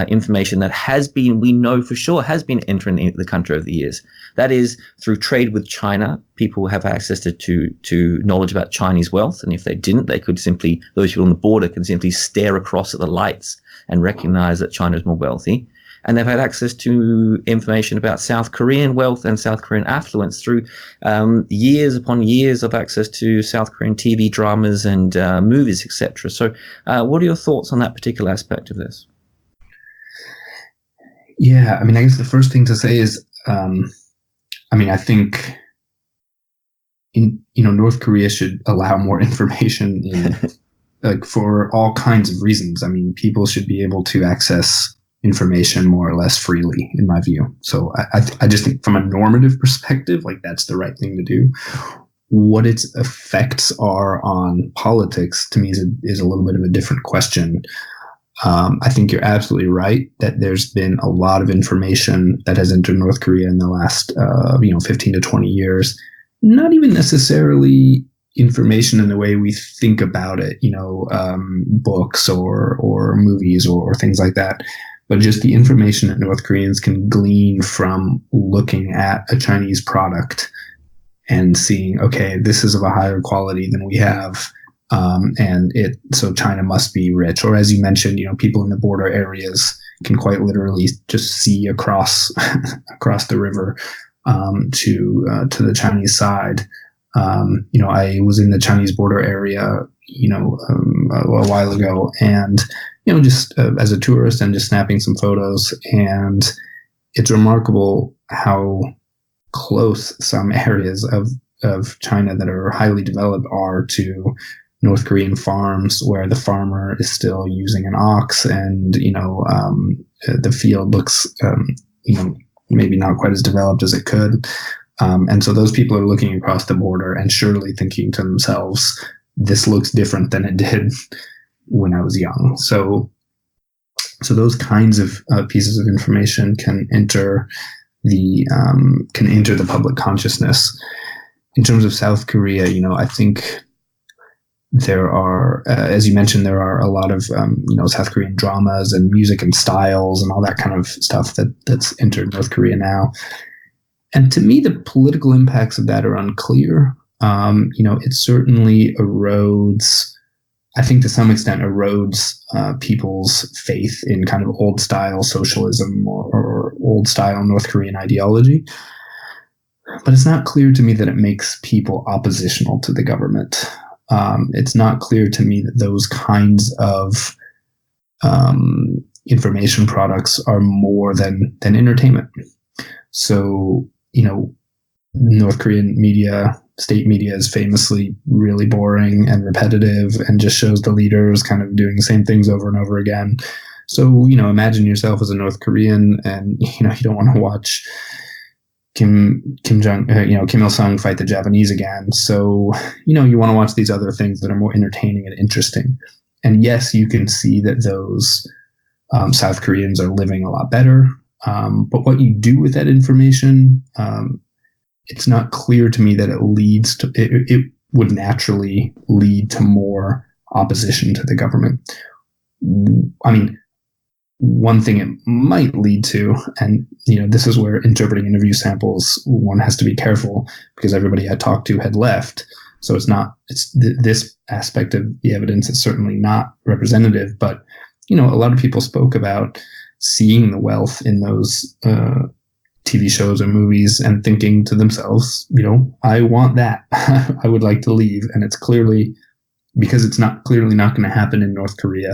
information that we know for sure has been entering the country over the years. That is, through trade with China, people have access to knowledge about Chinese wealth. And if they didn't, those people on the border can simply stare across at the lights and recognize that China is more wealthy. And they've had access to information about South Korean wealth and South Korean affluence through years upon years of access to South Korean TV dramas and movies, etc. So what are your thoughts on that particular aspect of this? Yeah, I guess the first thing to say is, I think North Korea should allow more information for all kinds of reasons. People should be able to access information more or less freely, in my view. So I just think from a normative perspective, that's the right thing to do. What its effects are on politics, to me, is a little bit of a different question. I think you're absolutely right that there's been a lot of information that has entered North Korea in the last 15 to 20 years. Not even necessarily information in the way we think about it, books or movies or things like that, but just the information that North Koreans can glean from looking at a Chinese product and seeing, okay, this is of a higher quality than we have. So China must be rich. Or as you mentioned, people in the border areas can quite literally just see across the river to the Chinese side. I was in the Chinese border area, a while ago, and just as a tourist and just snapping some photos, and it's remarkable how close some areas of China that are highly developed are to North Korean farms, where the farmer is still using an ox, and the field looks maybe not quite as developed as it could. And so those people are looking across the border and surely thinking to themselves, this looks different than it did when I was young. So those kinds of pieces of information can enter the public consciousness. In terms of South Korea, I think there are, as you mentioned, there are a lot of South Korean dramas and music and styles and all that kind of stuff that's entered North Korea now. And to me, the political impacts of that are unclear. It certainly erodes, I think to some extent erodes people's faith in kind of old style socialism or old style North Korean ideology. But it's not clear to me that it makes people oppositional to the government. It's not clear to me that those kinds of information products are more than entertainment. So, North Korean media, state media, is famously really boring and repetitive and just shows the leaders kind of doing the same things over and over again. So, imagine yourself as a North Korean and, you don't want to watch Kim Il-sung fight the Japanese again. So, you want to watch these other things that are more entertaining and interesting. And yes, you can see that those South Koreans are living a lot better. But what you do with that information, it's not clear to me that it would naturally lead to more opposition to the government. I mean, one thing it might lead to, and this is where interpreting interview samples, one has to be careful because everybody I talked to had left. So this aspect of the evidence is certainly not representative, but a lot of people spoke about seeing the wealth in those TV shows or movies and thinking to themselves, I want that. I would like to leave. And it's clearly, because it's not going to happen in North Korea,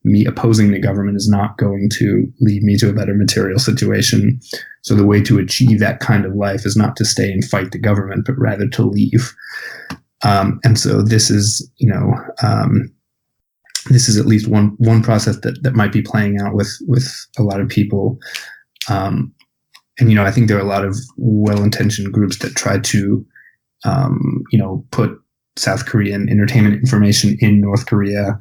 me opposing the government is not going to lead me to a better material situation. So the way to achieve that kind of life is not to stay and fight the government, but rather to leave. And so this is, this is at least one process that might be playing out with a lot of people. And, I think there are a lot of well-intentioned groups that try to, put South Korean entertainment information in North Korea,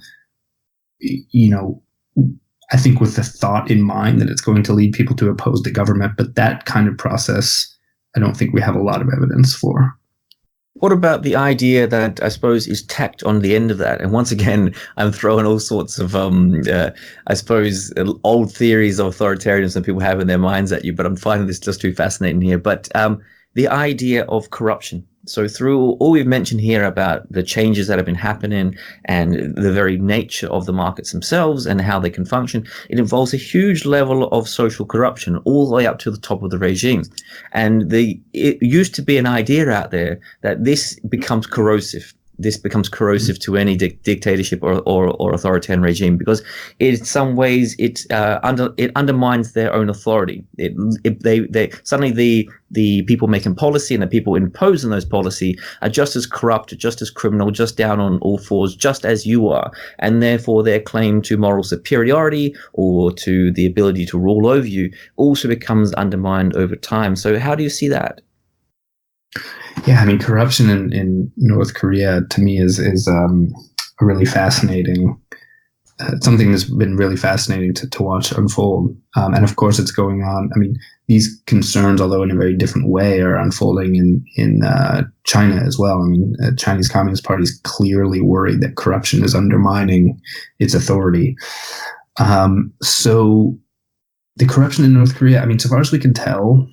I think with the thought in mind that it's going to lead people to oppose the government. But that kind of process, I don't think we have a lot of evidence for. What about the idea that I suppose is tacked on the end of that? And once again, I'm throwing all sorts of, I suppose, old theories of authoritarianism that people have in their minds at you, but I'm finding this just too fascinating here. But the idea of corruption. So through all we've mentioned here about the changes that have been happening and the very nature of the markets themselves and how they can function, it involves a huge level of social corruption all the way up to the top of the regime. And it used to be an idea out there that this becomes corrosive. This becomes corrosive to any dictatorship or authoritarian regime because in some ways it undermines their own authority. They suddenly the people making policy and the people imposing those policy are just as corrupt, just as criminal, just down on all fours, just as you are, and therefore their claim to moral superiority or to the ability to rule over you also becomes undermined over time. So how do you see that? Yeah, I mean, corruption in North Korea to me is a really fascinating, something that's been really fascinating to watch unfold. And of course, it's going on. I mean, these concerns, although in a very different way, are unfolding in China as well. I mean, the Chinese Communist Party is clearly worried that corruption is undermining its authority. So the corruption in North Korea, I mean, so far as we can tell,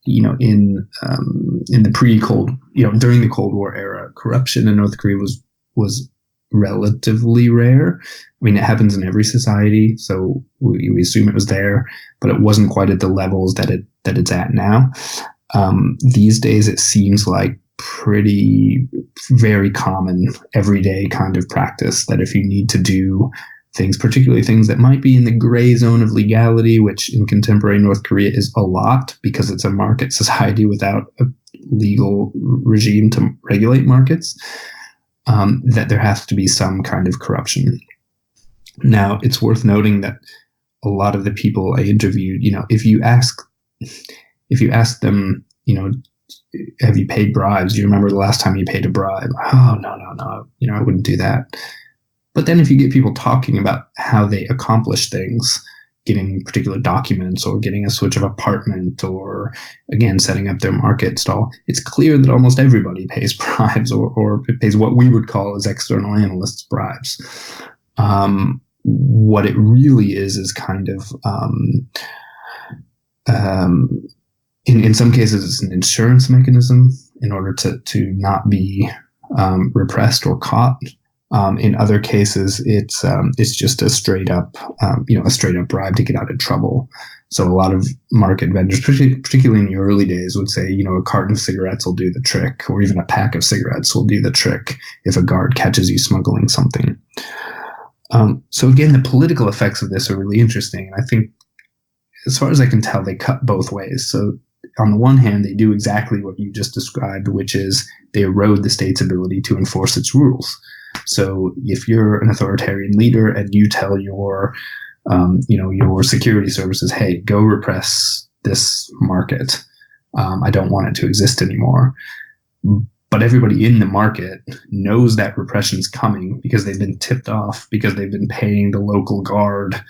in the pre-Cold, during the Cold War era, corruption in North Korea was relatively rare. I mean, it happens in every society, so we assume it was there, but it wasn't quite at the levels that it's at now. These days, it seems like very common, everyday kind of practice that if you need to do things, particularly things that might be in the gray zone of legality, which in contemporary North Korea is a lot because it's a market society without a legal regime to regulate markets, that there has to be some kind of corruption. Now, it's worth noting that a lot of the people I interviewed, if you ask if you ask them, have you paid bribes? Do you remember the last time you paid a bribe? Oh, no. I wouldn't do that. But then if you get people talking about how they accomplish things, getting particular documents or getting a switch of apartment or, again, setting up their market stall, it's clear that almost everybody pays bribes or pays what we would call as external analysts bribes. What it really is kind of, in some cases, it's an insurance mechanism in order to not be repressed or caught. In other cases, it's just a straight up bribe to get out of trouble. So a lot of market vendors, particularly in the early days, would say, a carton of cigarettes will do the trick, or even a pack of cigarettes will do the trick if a guard catches you smuggling something. So again, the political effects of this are really interesting, and I think, as far as I can tell, they cut both ways. So on the one hand, they do exactly what you just described, which is they erode the state's ability to enforce its rules. So if you're an authoritarian leader and you tell your security services, hey, go repress this market, I don't want it to exist anymore. But everybody in the market knows that repression's coming because they've been tipped off, because they've been paying the local guard,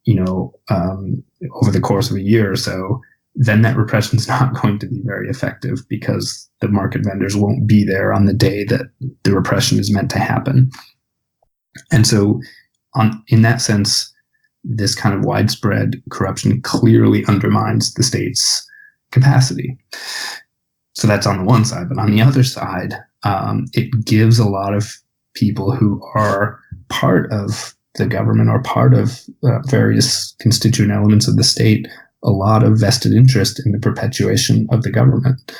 over the course of a year or so. Then that repression is not going to be very effective because the market vendors won't be there on the day that the repression is meant to happen. And so in that sense, this kind of widespread corruption clearly undermines the state's capacity. So that's on the one side. But on the other side, it gives a lot of people who are part of the government or part of various constituent elements of the state a lot of vested interest in the perpetuation of the government.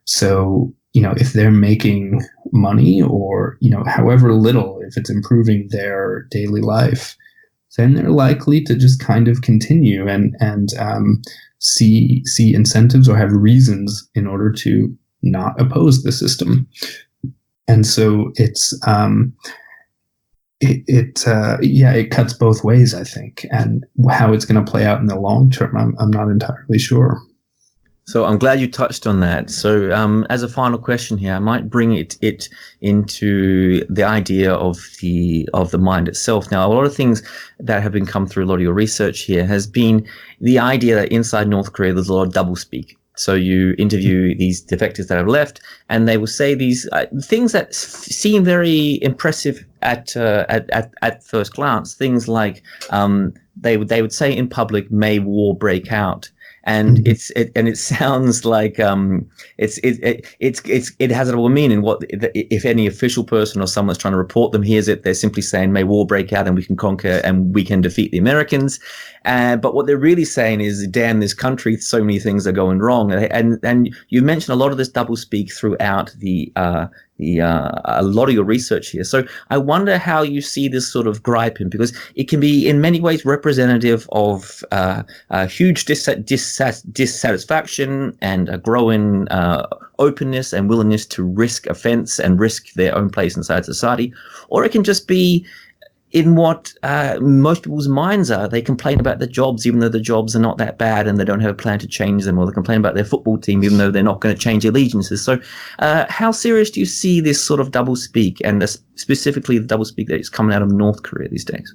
So, if they're making money or, however little, if it's improving their daily life, then they're likely to just kind of continue and see incentives or have reasons in order to not oppose the system. And so it cuts both ways, I think, and how it's going to play out in the long term, I'm not entirely sure. So I'm glad you touched on that. So as a final question here, I might bring it into the idea of the mind itself. Now, a lot of things that have been come through a lot of your research here has been the idea that inside North Korea there's a lot of doublespeak. So you interview these defectors that have left, and they will say these things that seem very impressive at first glance. Things like they would say in public, "May war break out," and it sounds like it has a double meaning. What if any official person or someone's trying to report them hears it? They're simply saying, "May war break out, and we can conquer and we can defeat the Americans." But what they're really saying is, damn this country, so many things are going wrong. And you mentioned a lot of this doublespeak throughout a lot of your research here. So I wonder how you see this sort of griping, because it can be in many ways representative of huge dissatisfaction and a growing openness and willingness to risk offense and risk their own place inside society. Or it can just be in what most people's minds are. They complain about the jobs, even though the jobs are not that bad and they don't have a plan to change them, or they complain about their football team, even though they're not going to change allegiances. So how serious do you see this sort of doublespeak, and specifically the doublespeak that is coming out of North Korea these days?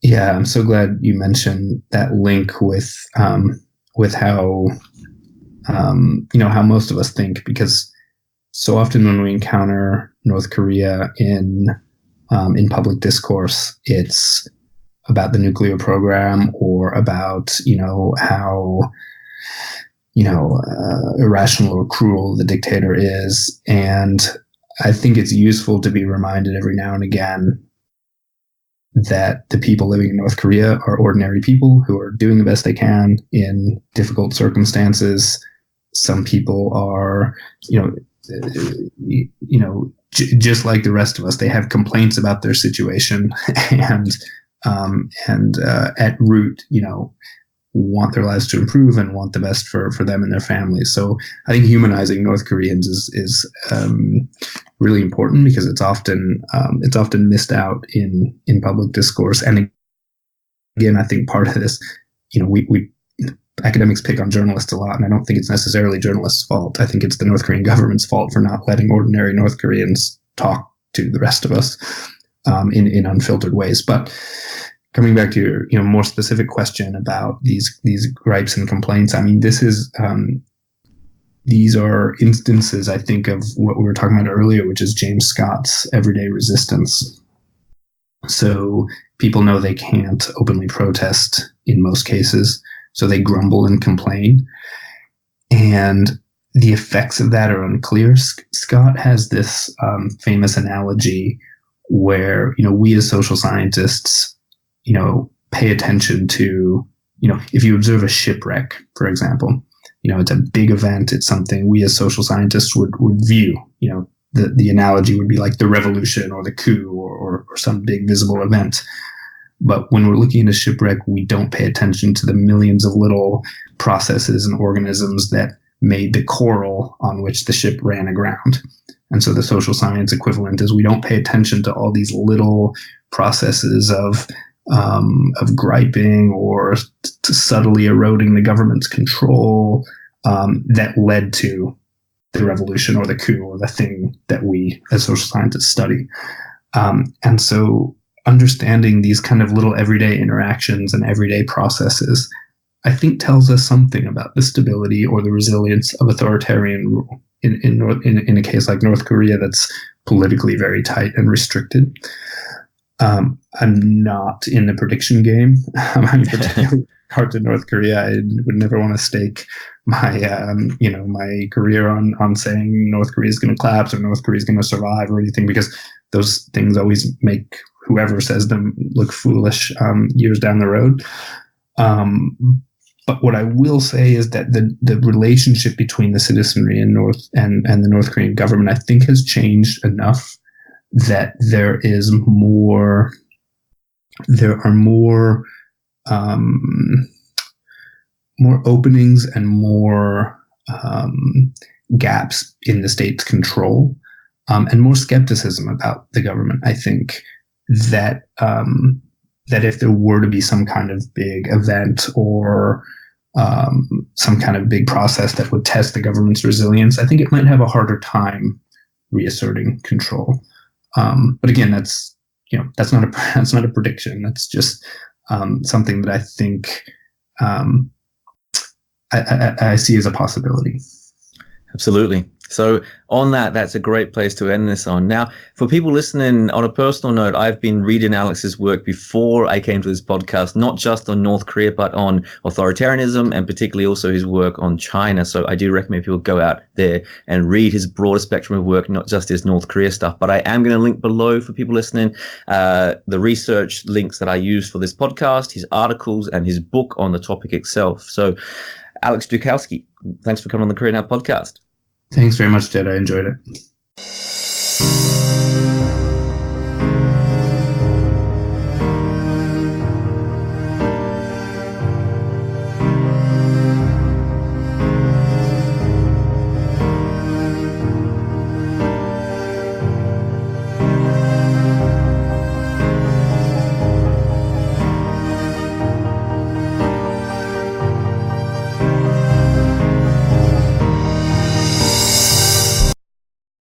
Yeah, I'm so glad you mentioned that link with how, how most of us think, because so often when we encounter North Korea in public discourse, it's about the nuclear program or about, how, irrational or cruel the dictator is. And I think it's useful to be reminded every now and again that the people living in North Korea are ordinary people who are doing the best they can in difficult circumstances. Some people are, just like the rest of us, they have complaints about their situation and at root, want their lives to improve and want the best for them and their families. So I think humanizing North Koreans is really important, because it's often missed out in public discourse. And again, I think part of this, we academics pick on journalists a lot, and I don't think it's necessarily journalists' fault. I think it's the North Korean government's fault for not letting ordinary North Koreans talk to the rest of us in unfiltered ways. But coming back to your more specific question about these gripes and complaints, I mean, these are instances, I think, of what we were talking about earlier, which is James Scott's everyday resistance. So people know they can't openly protest in most cases, so they grumble and complain. And the effects of that are unclear. Scott has this famous analogy where, we as social scientists, pay attention to, if you observe a shipwreck, for example, it's a big event. It's something we as social scientists would view. The analogy would be like the revolution or the coup or some big visible event. But when we're looking at a shipwreck, we don't pay attention to the millions of little processes and organisms that made the coral on which the ship ran aground. And so the social science equivalent is we don't pay attention to all these little processes of griping or subtly eroding the government's control that led to the revolution or the coup or the thing that we as social scientists study. And so understanding these kind of little everyday interactions and everyday processes, I think, tells us something about the stability or the resilience of authoritarian rule in a case like North Korea that's politically very tight and restricted. I'm not in the prediction game. I'm particularly hard to North Korea. I would never want to stake my my career on saying North Korea is going to collapse or North Korea is going to survive or anything, because those things always make whoever says them look foolish years down the road. But what I will say is that the relationship between the citizenry and the North Korean government, I think, has changed enough that there are more openings and more gaps in the state's control, and more skepticism about the government. I think that if there were to be some kind of big event or some kind of big process that would test the government's resilience, I think it might have a harder time reasserting control. But again, that's not a prediction. That's just something that I think I see as a possibility. Absolutely. So on that's a great place to end this on. Now, for people listening, on a personal note, I've been reading Alex's work before I came to this podcast, not just on North Korea, but on authoritarianism and particularly also his work on China. So I do recommend people go out there and read his broader spectrum of work, not just his North Korea stuff. But I am going to link below for people listening the research links that I used for this podcast, his articles, and his book on the topic itself. So Alex Dukalskis, thanks for coming on the Korea Now podcast. Thanks very much, Jed. I enjoyed it.